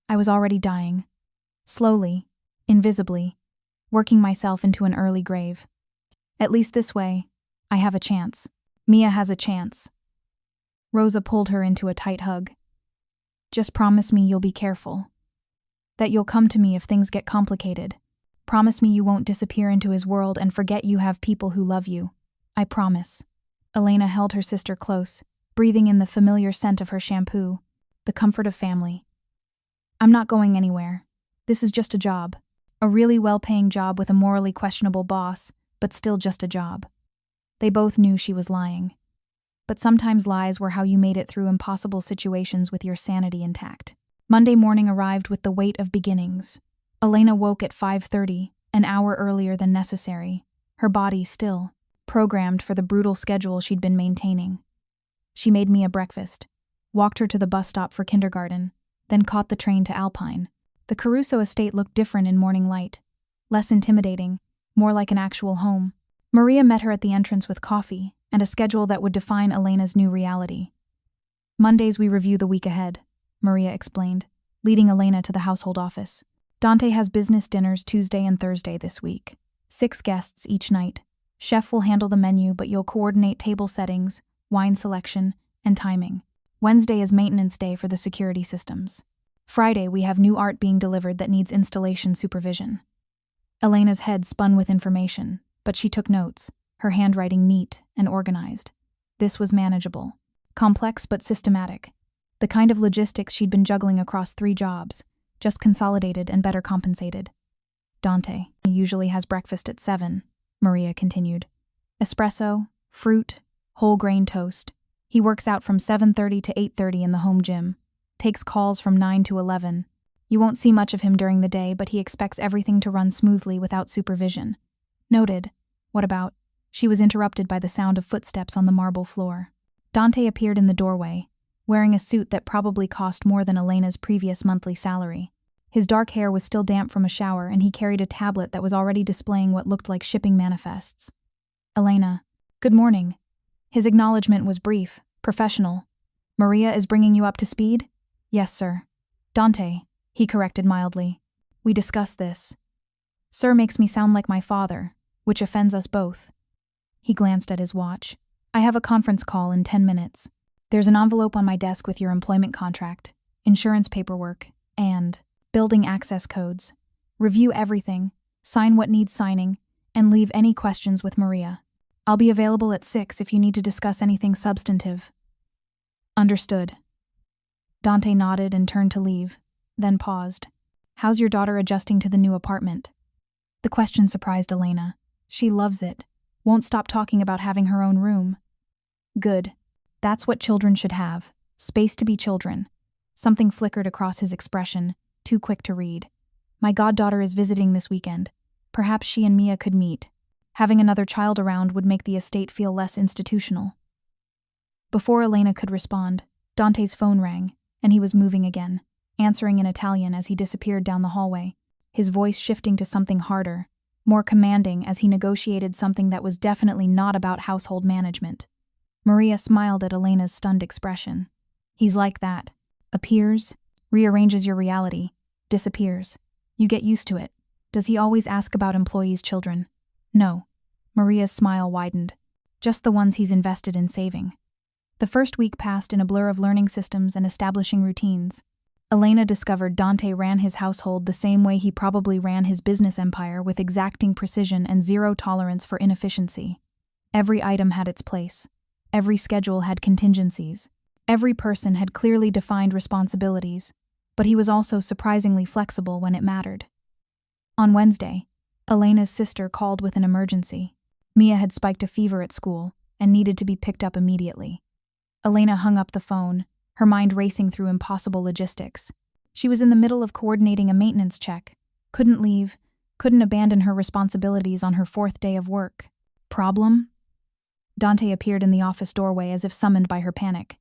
I was already dying. Slowly, invisibly, working myself into an early grave. At least this way, I have a chance. Mia has a chance. Rosa pulled her into a tight hug. Just promise me you'll be careful. That you'll come to me if things get complicated. Promise me you won't disappear into his world and forget you have people who love you. I promise. Elena held her sister close, breathing in the familiar scent of her shampoo, the comfort of family. I'm not going anywhere. This is just a job. A really well-paying job with a morally questionable boss, but still just a job. They both knew she was lying. But sometimes lies were how you made it through impossible situations with your sanity intact. Monday morning arrived with the weight of beginnings. Elena woke at 5:30, an hour earlier than necessary, her body still, programmed for the brutal schedule she'd been maintaining. She made Mia breakfast, walked her to the bus stop for kindergarten, then caught the train to Alpine. The Caruso estate looked different in morning light, less intimidating, more like an actual home. Maria met her at the entrance with coffee and a schedule that would define Elena's new reality. Mondays we review the week ahead, Maria explained, leading Elena to the household office. Dante has business dinners Tuesday and Thursday this week. 6 guests each night. Chef will handle the menu, but you'll coordinate table settings, wine selection, and timing. Wednesday is maintenance day for the security systems. Friday we have new art being delivered that needs installation supervision. Elena's head spun with information, but she took notes, her handwriting neat and organized. This was manageable. Complex but systematic. The kind of logistics she'd been juggling across 3 jobs, just consolidated and better compensated. Dante usually has breakfast at 7, Maria continued. Espresso, fruit, whole grain toast. He works out from 7:30 to 8:30 in the home gym. Takes calls from 9 to 11. You won't see much of him during the day, but he expects everything to run smoothly without supervision. Noted. What about? She was interrupted by the sound of footsteps on the marble floor. Dante appeared in the doorway, wearing a suit that probably cost more than Elena's previous monthly salary. His dark hair was still damp from a shower, and he carried a tablet that was already displaying what looked like shipping manifests. "Elena, good morning." His acknowledgement was brief, professional. "Maria is bringing you up to speed?" "Yes, sir." "Dante," he corrected mildly. "We discussed this. Sir makes me sound like my father, which offends us both." He glanced at his watch. "I have a conference call in 10 minutes. There's an envelope on my desk with your employment contract, insurance paperwork, and building access codes. Review everything, sign what needs signing, and leave any questions with Maria. I'll be available at 6 if you need to discuss anything substantive." "Understood." Dante nodded and turned to leave, then paused. "How's your daughter adjusting to the new apartment?" The question surprised Elena. "She loves it. Won't stop talking about having her own room." "Good. That's what children should have. Space to be children." Something flickered across his expression, too quick to read. "My goddaughter is visiting this weekend. Perhaps she and Mia could meet. Having another child around would make the estate feel less institutional." Before Elena could respond, Dante's phone rang, and he was moving again, answering in Italian as he disappeared down the hallway, his voice shifting to something harder, more commanding as he negotiated something that was definitely not about household management. Maria smiled at Elena's stunned expression. "He's like that. Appears, rearranges your reality, disappears. You get used to it. Does he always ask about employees' children?" "No." Maria's smile widened. "Just the ones he's invested in saving." The first week passed in a blur of learning systems and establishing routines. Elena discovered Dante ran his household the same way he probably ran his business empire, with exacting precision and zero tolerance for inefficiency. Every item had its place. Every schedule had contingencies. Every person had clearly defined responsibilities, but he was also surprisingly flexible when it mattered. On Wednesday, Elena's sister called with an emergency. Mia had spiked a fever at school and needed to be picked up immediately. Elena hung up the phone, her mind racing through impossible logistics. She was in the middle of coordinating a maintenance check, couldn't leave, couldn't abandon her responsibilities on her 4th day of work. Problem? Dante appeared in the office doorway as if summoned by her panic.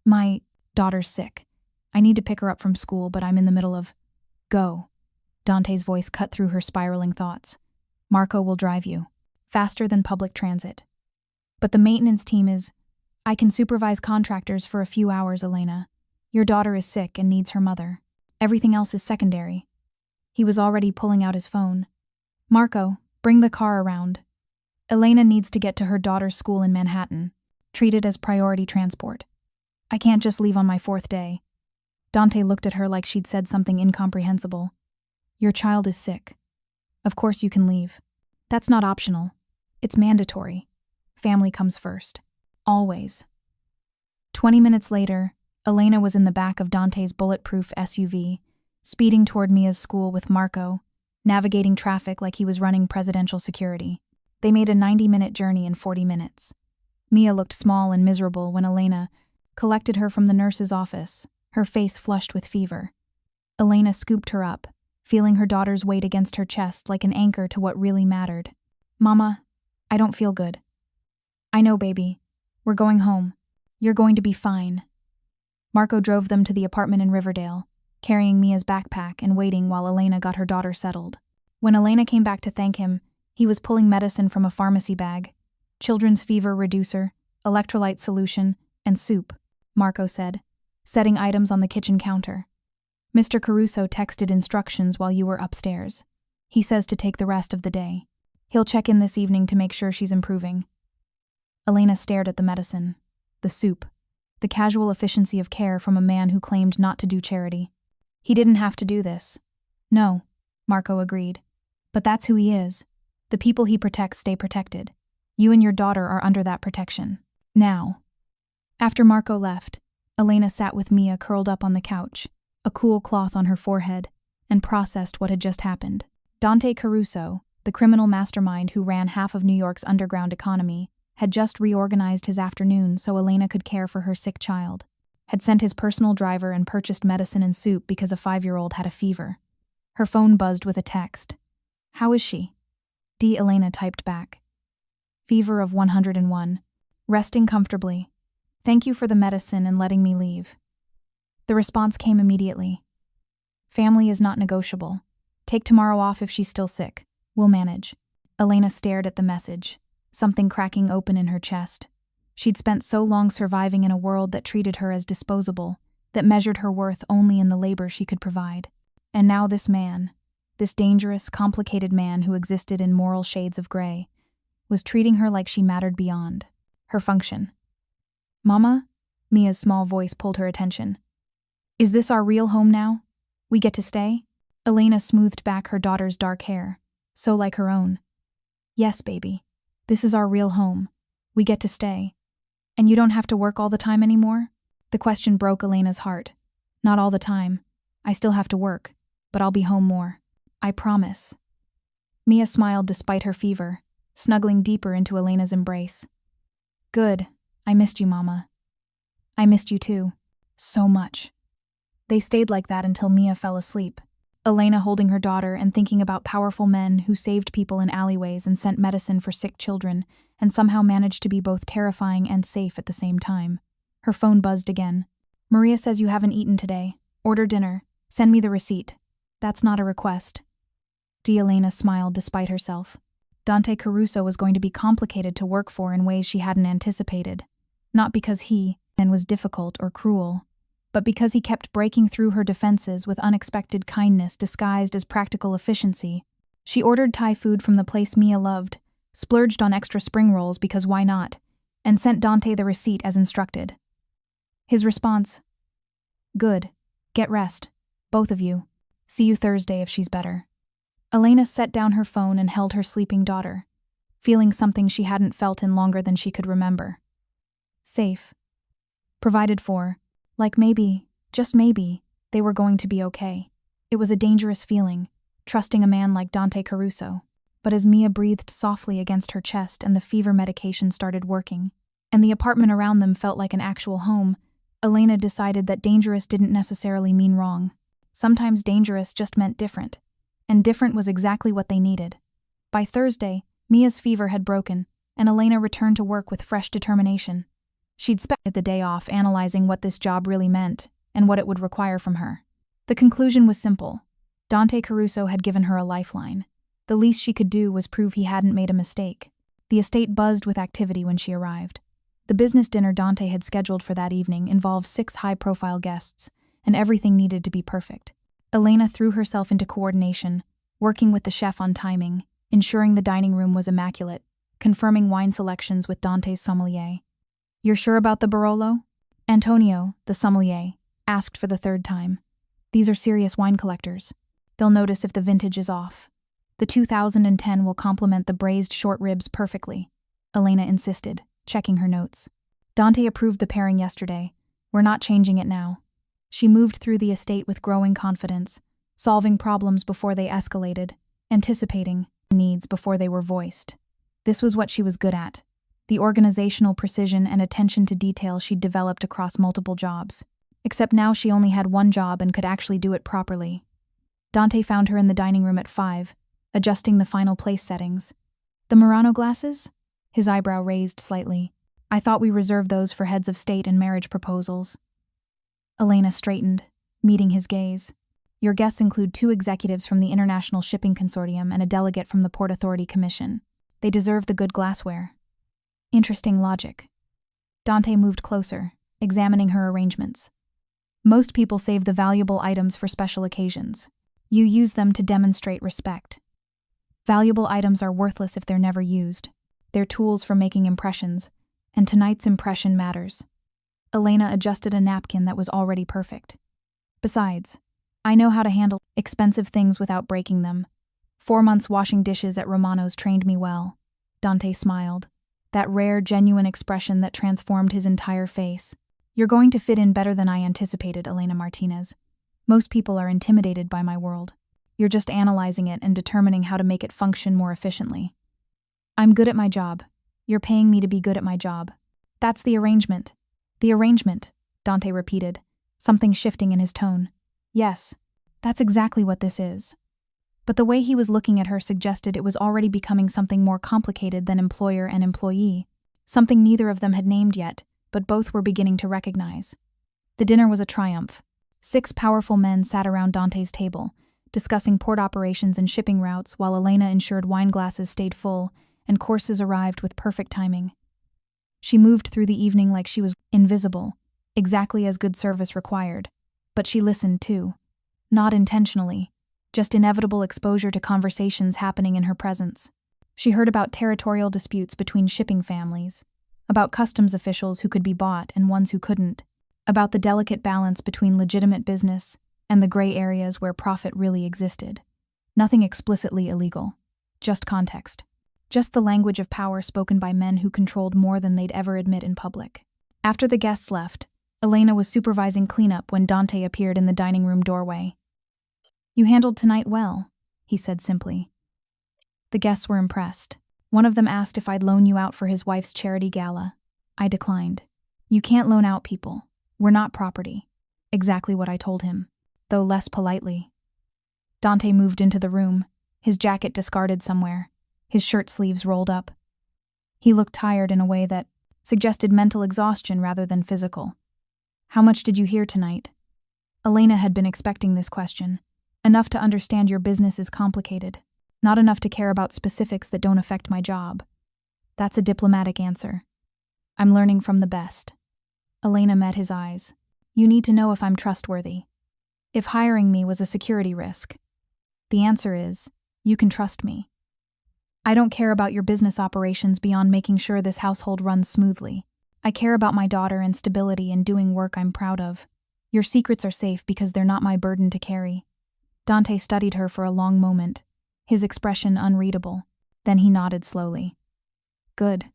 "My daughter's sick. I need to pick her up from school, but I'm in the middle of..." "Go." Dante's voice cut through her spiraling thoughts. "Marco will drive you. Faster than public transit." "But the maintenance team is..." "I can supervise contractors for a few hours, Elena. Your daughter is sick and needs her mother. Everything else is secondary." He was already pulling out his phone. "Marco, bring the car around. Elena needs to get to her daughter's school in Manhattan. Treat it as priority transport. I can't just leave on my 4th day." Dante looked at her like she'd said something incomprehensible. "Your child is sick. Of course you can leave. That's not optional. It's mandatory. Family comes first. Always." 20 minutes later, Elena was in the back of Dante's bulletproof SUV, speeding toward Mia's school with Marco, navigating traffic like he was running presidential security. They made a 90-minute journey in 40 minutes. Mia looked small and miserable when Elena collected her from the nurse's office, her face flushed with fever. Elena scooped her up, feeling her daughter's weight against her chest like an anchor to what really mattered. "Mama, I don't feel good." "I know, baby. We're going home. You're going to be fine." Marco drove them to the apartment in Riverdale, carrying Mia's backpack and waiting while Elena got her daughter settled. When Elena came back to thank him, he was pulling medicine from a pharmacy bag. "Children's fever reducer, electrolyte solution, and soup," Marco said, setting items on the kitchen counter. "Mr. Caruso texted instructions while you were upstairs. He says to take the rest of the day. He'll check in this evening to make sure she's improving." Elena stared at the medicine, the soup, the casual efficiency of care from a man who claimed not to do charity. "He didn't have to do this." "No," Marco agreed. "But that's who he is. The people he protects stay protected. You and your daughter are under that protection. Now." After Marco left, Elena sat with Mia curled up on the couch, a cool cloth on her forehead, and processed what had just happened. Dante Caruso, the criminal mastermind who ran half of New York's underground economy, had just reorganized his afternoon so Elena could care for her sick child, had sent his personal driver and purchased medicine and soup because a 5-year-old had a fever. Her phone buzzed with a text. "How is she?" Elena typed back. Fever of 101. Resting comfortably. Thank you for the medicine and letting me leave. The response came immediately. Family is not negotiable. Take tomorrow off if she's still sick. We'll manage. Elena stared at the message, something cracking open in her chest. She'd spent so long surviving in a world that treated her as disposable, that measured her worth only in the labor she could provide. And now this man, this dangerous, complicated man who existed in moral shades of gray, was treating her like she mattered beyond her function. Mama? Mia's small voice pulled her attention. Is this our real home now? We get to stay? Elena smoothed back her daughter's dark hair, so like her own. Yes, baby. This is our real home. We get to stay. And you don't have to work all the time anymore? The question broke Elena's heart. Not all the time. I still have to work, but I'll be home more. I promise. Mia smiled despite her fever, snuggling deeper into Elena's embrace. Good. I missed you, Mama. I missed you too. So much. They stayed like that until Mia fell asleep. Elena holding her daughter and thinking about powerful men who saved people in alleyways and sent medicine for sick children, and somehow managed to be both terrifying and safe at the same time. Her phone buzzed again. Maria says you haven't eaten today. Order dinner. Send me the receipt. That's not a request. Elena smiled despite herself. Dante Caruso was going to be complicated to work for in ways she hadn't anticipated. Not because he was difficult or cruel, but because he kept breaking through her defenses with unexpected kindness disguised as practical efficiency. She ordered Thai food from the place Mia loved, splurged on extra spring rolls because why not, and sent Dante the receipt as instructed. His response: Good. Get rest. Both of you. See you Thursday if she's better. Elena set down her phone and held her sleeping daughter, feeling something she hadn't felt in longer than she could remember. Safe. Provided for. Like maybe, just maybe, they were going to be okay. It was a dangerous feeling, trusting a man like Dante Caruso. But as Mia breathed softly against her chest and the fever medication started working, and the apartment around them felt like an actual home, Elena decided that dangerous didn't necessarily mean wrong. Sometimes dangerous just meant different. And different was exactly what they needed. By Thursday, Mia's fever had broken, and Elena returned to work with fresh determination. She'd spent the day off analyzing what this job really meant and what it would require from her. The conclusion was simple. Dante Caruso had given her a lifeline. The least she could do was prove he hadn't made a mistake. The estate buzzed with activity when she arrived. The business dinner Dante had scheduled for that evening involved 6 high-profile guests, and everything needed to be perfect. Elena threw herself into coordination, working with the chef on timing, ensuring the dining room was immaculate, confirming wine selections with Dante's sommelier. You're sure about the Barolo? Antonio, the sommelier, asked for the 3rd time. These are serious wine collectors. They'll notice if the vintage is off. The 2010 will complement the braised short ribs perfectly, Elena insisted, checking her notes. Dante approved the pairing yesterday. We're not changing it now. She moved through the estate with growing confidence, solving problems before they escalated, anticipating needs before they were voiced. This was what she was good at, the organizational precision and attention to detail she'd developed across multiple jobs. Except now she only had one job and could actually do it properly. Dante found her in the dining room at 5, adjusting the final place settings. The Romano glasses? His eyebrow raised slightly. I thought we reserved those for heads of state and marriage proposals. Elena straightened, meeting his gaze. Your guests include 2 executives from the International Shipping Consortium and a delegate from the Port Authority Commission. They deserve the good glassware. Interesting logic. Dante moved closer, examining her arrangements. Most people save the valuable items for special occasions. You use them to demonstrate respect. Valuable items are worthless if they're never used. They're tools for making impressions, and tonight's impression matters. Elena adjusted a napkin that was already perfect. Besides, I know how to handle expensive things without breaking them. 4 months washing dishes at Romano's trained me well. Dante smiled, that rare, genuine expression that transformed his entire face. You're going to fit in better than I anticipated, Elena Martinez. Most people are intimidated by my world. You're just analyzing it and determining how to make it function more efficiently. I'm good at my job. You're paying me to be good at my job. That's the arrangement. The arrangement, Dante repeated, something shifting in his tone. Yes, that's exactly what this is. But the way he was looking at her suggested it was already becoming something more complicated than employer and employee, something neither of them had named yet, but both were beginning to recognize. The dinner was a triumph. 6 powerful men sat around Dante's table, discussing port operations and shipping routes while Elena ensured wine glasses stayed full and courses arrived with perfect timing. She moved through the evening like she was invisible, exactly as good service required. But she listened too. Not intentionally, just inevitable exposure to conversations happening in her presence. She heard about territorial disputes between shipping families, about customs officials who could be bought and ones who couldn't, about the delicate balance between legitimate business and the gray areas where profit really existed. Nothing explicitly illegal, just context. Just the language of power spoken by men who controlled more than they'd ever admit in public. After the guests left, Elena was supervising cleanup when Dante appeared in the dining room doorway. "You handled tonight well," he said simply. The guests were impressed. One of them asked if I'd loan you out for his wife's charity gala. I declined. "You can't loan out people. We're not property." Exactly what I told him, though less politely. Dante moved into the room, his jacket discarded somewhere, his shirt sleeves rolled up. He looked tired in a way that suggested mental exhaustion rather than physical. "How much did you hear tonight?" Elena had been expecting this question. "Enough to understand your business is complicated. Not enough to care about specifics that don't affect my job." That's a diplomatic answer. "I'm learning from the best." Elena met his eyes. "You need to know if I'm trustworthy. If hiring me was a security risk. The answer is, you can trust me. I don't care about your business operations beyond making sure this household runs smoothly. I care about my daughter and stability and doing work I'm proud of. Your secrets are safe because they're not my burden to carry." Dante studied her for a long moment, his expression unreadable. Then he nodded slowly. "Good.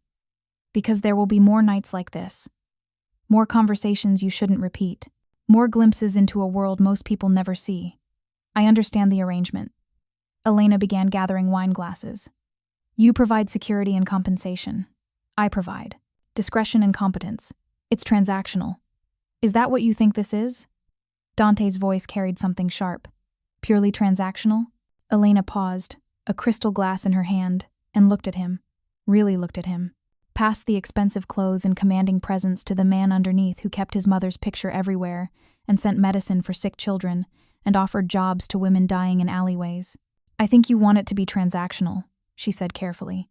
Because there will be more nights like this. More conversations you shouldn't repeat. More glimpses into a world most people never see. I understand the arrangement." Elena began gathering wine glasses. "You provide security and compensation. I provide discretion and competence. It's transactional. Is that what you think this is?" Dante's voice carried something sharp. "Purely transactional?" Elena paused, a crystal glass in her hand, and looked at him. Really looked at him. Past the expensive clothes and commanding presence to the man underneath who kept his mother's picture everywhere and sent medicine for sick children and offered jobs to women dying in alleyways. "I think you want it to be transactional," she said carefully,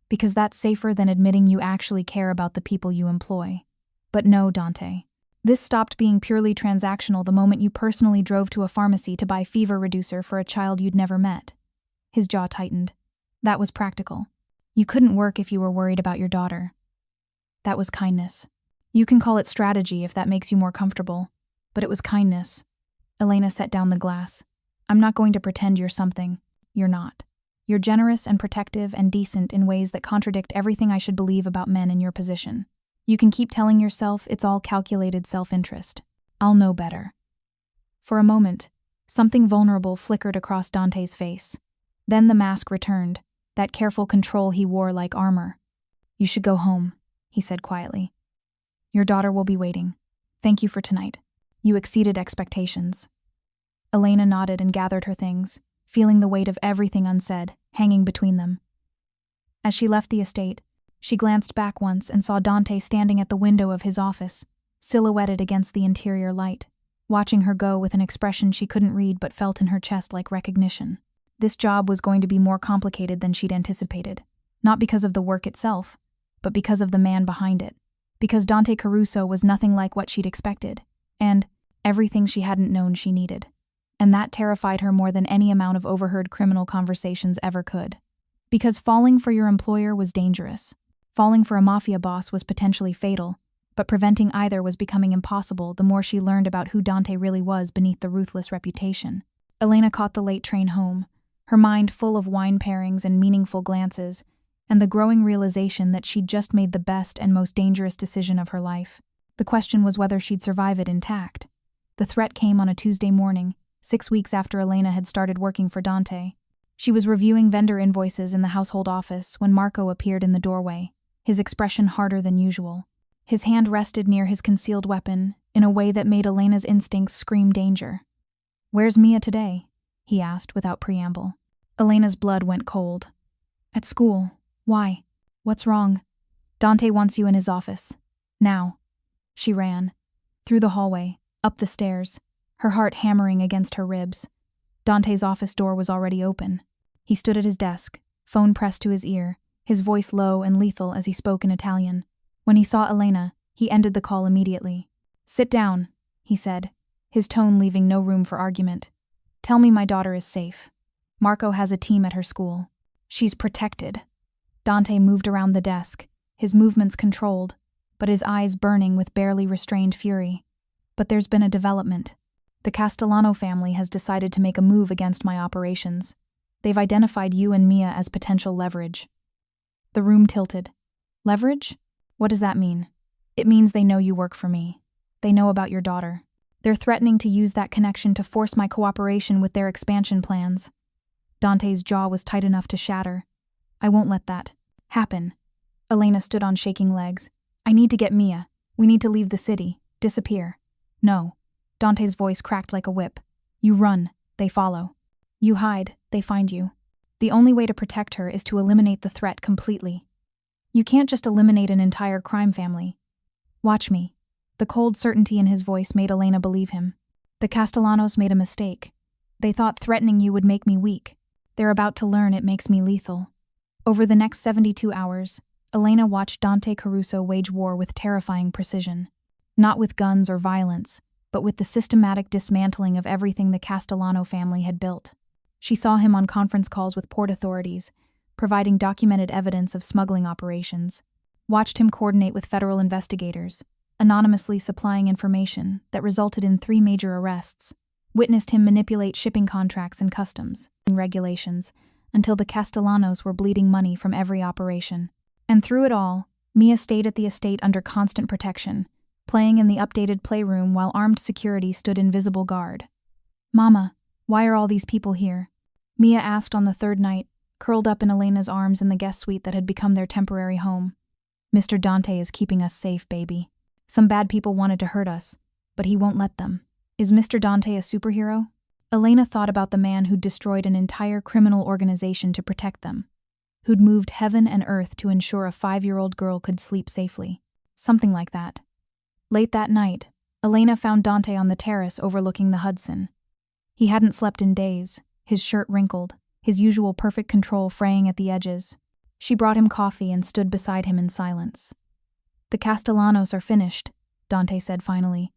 "because that's safer than admitting you actually care about the people you employ. But no, Dante. This stopped being purely transactional the moment you personally drove to a pharmacy to buy fever reducer for a child you'd never met." His jaw tightened. "That was practical. You couldn't work if you were worried about your daughter. That was kindness. You can call it strategy if that makes you more comfortable, but it was kindness." Elena set down the glass. "I'm not going to pretend you're something. You're not. You're generous and protective and decent in ways that contradict everything I should believe about men in your position. You can keep telling yourself it's all calculated self-interest. I'll know better." For a moment, something vulnerable flickered across Dante's face. Then the mask returned, that careful control he wore like armor. "You should go home," he said quietly. "Your daughter will be waiting. Thank you for tonight. You exceeded expectations." Elena nodded and gathered her things, feeling the weight of everything unsaid, hanging between them. As she left the estate, she glanced back once and saw Dante standing at the window of his office, silhouetted against the interior light, watching her go with an expression she couldn't read but felt in her chest like recognition. This job was going to be more complicated than she'd anticipated, not because of the work itself, but because of the man behind it, because Dante Caruso was nothing like what she'd expected, and everything she hadn't known she needed. And that terrified her more than any amount of overheard criminal conversations ever could. Because falling for your employer was dangerous. Falling for a mafia boss was potentially fatal, but preventing either was becoming impossible the more she learned about who Dante really was beneath the ruthless reputation. Elena caught the late train home, her mind full of wine pairings and meaningful glances, and the growing realization that she'd just made the best and most dangerous decision of her life. The question was whether she'd survive it intact. The threat came on a Tuesday morning, 6 weeks after Elena had started working for Dante. She was reviewing vendor invoices in the household office when Marco appeared in the doorway, his expression harder than usual. His hand rested near his concealed weapon in a way that made Elena's instincts scream danger. "Where's Mia today?" he asked without preamble. Elena's blood went cold. At school. Why? What's wrong? Dante wants you in his office. Now. She ran. Through the hallway, up the stairs, her heart hammering against her ribs. Dante's office door was already open. He stood at his desk, phone pressed to his ear, his voice low and lethal as he spoke in Italian. When he saw Elena, he ended the call immediately. "Sit down," he said, his tone leaving no room for argument. "Tell me my daughter is safe. Marco has a team at her school. She's protected." Dante moved around the desk, his movements controlled, but his eyes burning with barely restrained fury. "But there's been a development. The Castellano family has decided to make a move against my operations. They've identified you and Mia as potential leverage." The room tilted. "Leverage? What does that mean?" "It means they know you work for me. They know about your daughter. They're threatening to use that connection to force my cooperation with their expansion plans." Dante's jaw was tight enough to shatter. "I won't let that happen." Elena stood on shaking legs. "I need to get Mia. We need to leave the city. Disappear." "No." Dante's voice cracked like a whip. "You run. They follow. You hide. They find you. The only way to protect her is to eliminate the threat completely. You can't just eliminate an entire crime family. Watch me." The cold certainty in his voice made Elena believe him. "The Castellanos made a mistake. They thought threatening you would make me weak. They're about to learn it makes me lethal." Over the next 72 hours, Elena watched Dante Caruso wage war with terrifying precision. Not with guns or violence, but with the systematic dismantling of everything the Castellano family had built. She saw him on conference calls with port authorities, providing documented evidence of smuggling operations, watched him coordinate with federal investigators, anonymously supplying information that resulted in 3 major arrests, witnessed him manipulate shipping contracts and customs regulations until the Castellanos were bleeding money from every operation. And through it all, Mia stayed at the estate under constant protection, playing in the updated playroom while armed security stood in visible guard. "Mama, why are all these people here?" Mia asked on the 3rd night, curled up in Elena's arms in the guest suite that had become their temporary home. "Mr. Dante is keeping us safe, baby. Some bad people wanted to hurt us, but he won't let them." Is Mr. Dante a superhero? Elena thought about the man who'd destroyed an entire criminal organization to protect them, who'd moved heaven and earth to ensure a 5-year-old girl could sleep safely. Something like that. Late that night, Elena found Dante on the terrace overlooking the Hudson. He hadn't slept in days, his shirt wrinkled, his usual perfect control fraying at the edges. She brought him coffee and stood beside him in silence. "The Castellanos are finished," Dante said finally.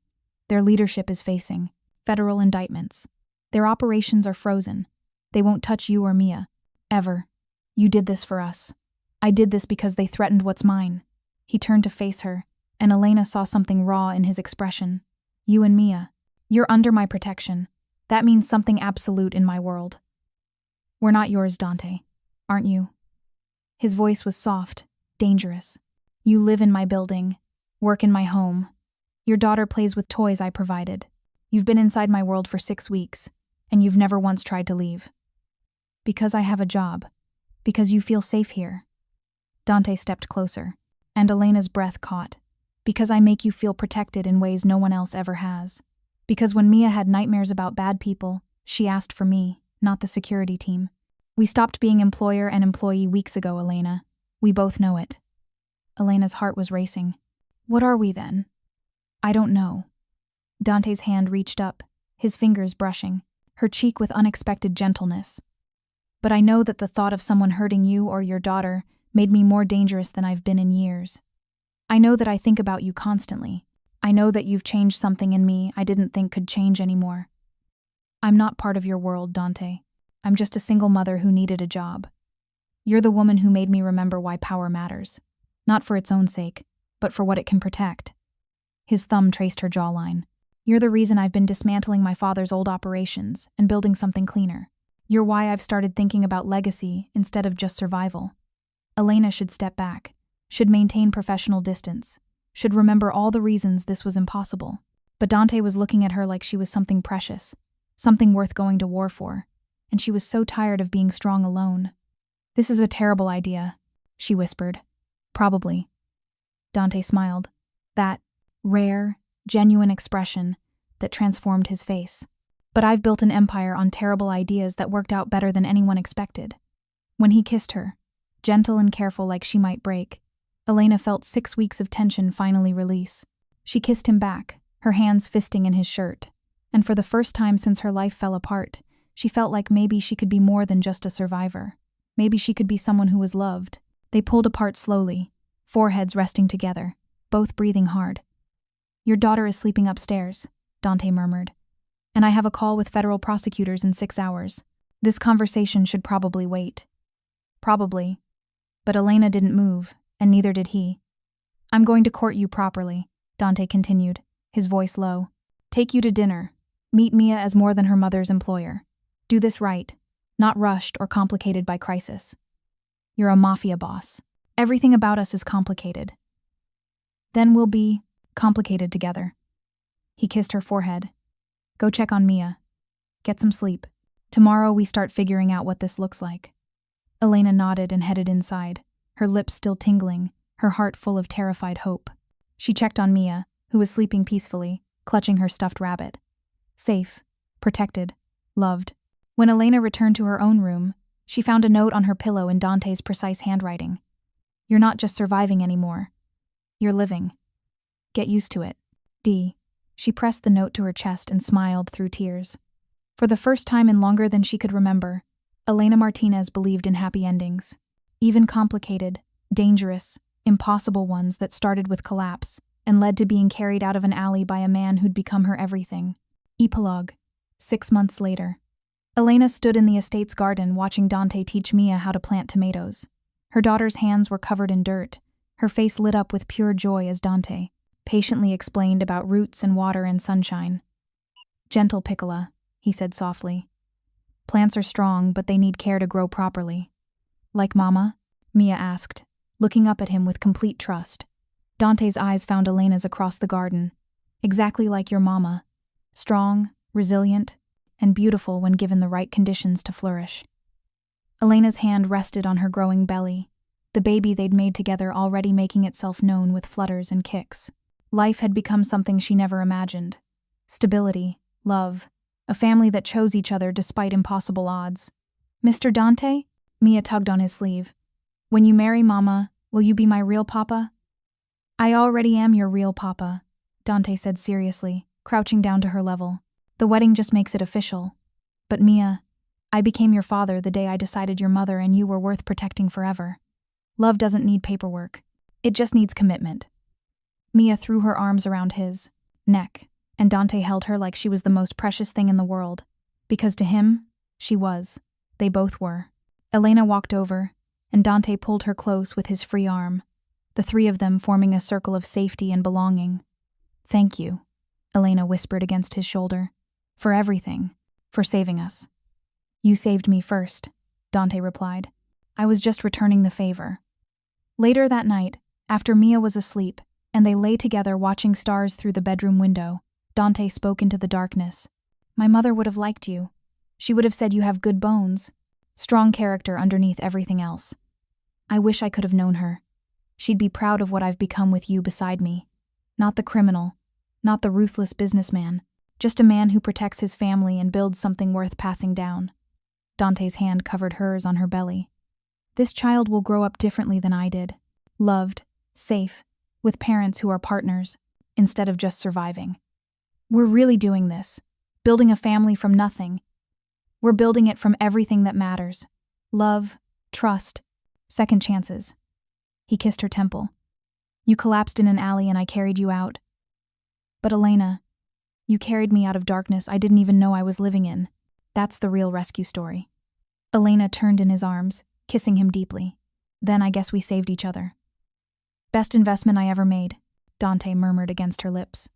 "Their leadership is facing federal indictments. Their operations are frozen. They won't touch you or Mia. Ever. You did this for us. I did this because they threatened what's mine." He turned to face her, and Elena saw something raw in his expression. "You and Mia. You're under my protection. That means something absolute in my world." "We're not yours, Dante. Aren't you?" His voice was soft, dangerous. "You live in my building, work in my home. Your daughter plays with toys I provided. You've been inside my world for 6 weeks, and you've never once tried to leave." "Because I have a job. Because you feel safe here." Dante stepped closer, and Elena's breath caught. "Because I make you feel protected in ways no one else ever has. Because when Mia had nightmares about bad people, she asked for me, not the security team. We stopped being employer and employee weeks ago, Elena. We both know it." Elena's heart was racing. "What are we then?" "I don't know." Dante's hand reached up, his fingers brushing, her cheek with unexpected gentleness. "But I know that the thought of someone hurting you or your daughter made me more dangerous than I've been in years. I know that I think about you constantly. I know that you've changed something in me I didn't think could change anymore. I'm not part of your world, Dante. I'm just a single mother who needed a job. You're the woman who made me remember why power matters. Not for its own sake, but for what it can protect." His thumb traced her jawline. "You're the reason I've been dismantling my father's old operations and building something cleaner. You're why I've started thinking about legacy instead of just survival." Elena should step back, should maintain professional distance, should remember all the reasons this was impossible. But Dante was looking at her like she was something precious, something worth going to war for, and she was so tired of being strong alone. "This is a terrible idea," she whispered. "Probably." Dante smiled. That rare, genuine expression that transformed his face. But I've built an empire on terrible ideas that worked out better than anyone expected. When he kissed her, gentle and careful like she might break, Elena felt 6 weeks of tension finally release. She kissed him back, her hands fisting in his shirt, and for the first time since her life fell apart, she felt like maybe she could be more than just a survivor. Maybe she could be someone who was loved. They pulled apart slowly, foreheads resting together, both breathing hard. "Your daughter is sleeping upstairs," Dante murmured. "And I have a call with federal prosecutors in 6 hours. This conversation should probably wait." Probably. But Elena didn't move, and neither did he. "I'm going to court you properly," Dante continued, his voice low. "Take you to dinner. Meet Mia as more than her mother's employer. Do this right, not rushed or complicated by crisis. You're a mafia boss. Everything about us is complicated. Then we'll be complicated together." He kissed her forehead. "Go check on Mia. Get some sleep. Tomorrow we start figuring out what this looks like." Elena nodded and headed inside, her lips still tingling, her heart full of terrified hope. She checked on Mia, who was sleeping peacefully, clutching her stuffed rabbit. Safe, protected, loved. When Elena returned to her own room, she found a note on her pillow in Dante's precise handwriting. "You're not just surviving anymore. You're living. Get used to it. D." She pressed the note to her chest and smiled through tears. For the first time in longer than she could remember, Elena Martinez believed in happy endings. Even complicated, dangerous, impossible ones that started with collapse and led to being carried out of an alley by a man who'd become her everything. Epilogue. 6 months later. Elena stood in the estate's garden watching Dante teach Mia how to plant tomatoes. Her daughter's hands were covered in dirt, her face lit up with pure joy as Dante patiently explained about roots and water and sunshine. "Gentle Piccola," he said softly. "Plants are strong, but they need care to grow properly." "Like Mama?" Mia asked, looking up at him with complete trust. Dante's eyes found Elena's across the garden. "Exactly like your mama. Strong, resilient, and beautiful when given the right conditions to flourish." Elena's hand rested on her growing belly, the baby they'd made together already making itself known with flutters and kicks. Life had become something she never imagined. Stability, love, a family that chose each other despite impossible odds. "Mr. Dante?" Mia tugged on his sleeve. "When you marry Mama, will you be my real papa?" "I already am your real papa," Dante said seriously, crouching down to her level. "The wedding just makes it official. But Mia, I became your father the day I decided your mother and you were worth protecting forever. Love doesn't need paperwork. It just needs commitment." Mia threw her arms around his neck, and Dante held her like she was the most precious thing in the world. Because to him, she was. They both were. Elena walked over, and Dante pulled her close with his free arm, the three of them forming a circle of safety and belonging. "Thank you," Elena whispered against his shoulder. "For everything. For saving us." "You saved me first," Dante replied. "I was just returning the favor." Later that night, after Mia was asleep, and they lay together watching stars through the bedroom window, Dante spoke into the darkness. "My mother would have liked you. She would have said you have good bones. Strong character underneath everything else. I wish I could have known her. She'd be proud of what I've become with you beside me. Not the criminal, not the ruthless businessman, just a man who protects his family and builds something worth passing down." Dante's hand covered hers on her belly. "This child will grow up differently than I did. Loved, safe, with parents who are partners, instead of just surviving. We're really doing this, building a family from nothing. We're building it from everything that matters. Love, trust, second chances." He kissed her temple. "You collapsed in an alley and I carried you out. But Elena, you carried me out of darkness I didn't even know I was living in. That's the real rescue story." Elena turned in his arms, kissing him deeply. "Then I guess we saved each other." "Best investment I ever made," Dante murmured against her lips.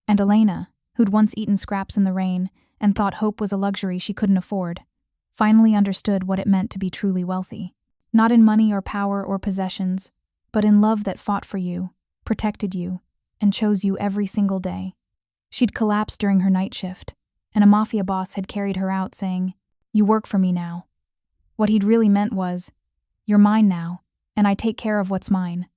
And Elena, who'd once eaten scraps in the rain and thought hope was a luxury she couldn't afford, finally understood what it meant to be truly wealthy. Not in money or power or possessions, but in love that fought for you, protected you, and chose you every single day. She'd collapsed during her night shift, and a mafia boss had carried her out saying, "You work for me now." What he'd really meant was, "You're mine now, and I take care of what's mine."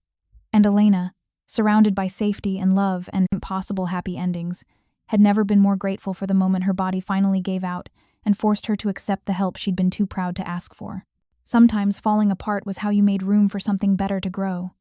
And Elena, surrounded by safety and love and impossible happy endings, had never been more grateful for the moment her body finally gave out and forced her to accept the help she'd been too proud to ask for. Sometimes falling apart was how you made room for something better to grow.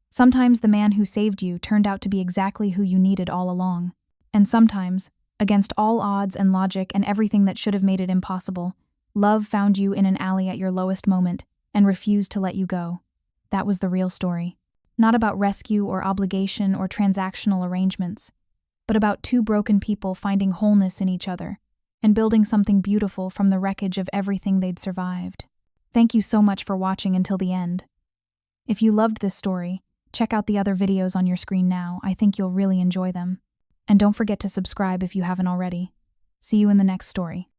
Sometimes the man who saved you turned out to be exactly who you needed all along. And sometimes, against all odds and logic and everything that should have made it impossible, love found you in an alley at your lowest moment and refused to let you go. That was the real story. Not about rescue or obligation or transactional arrangements, but about two broken people finding wholeness in each other and building something beautiful from the wreckage of everything they'd survived. Thank you so much for watching until the end. If you loved this story, check out the other videos on your screen now. I think you'll really enjoy them. And don't forget to subscribe if you haven't already. See you in the next story.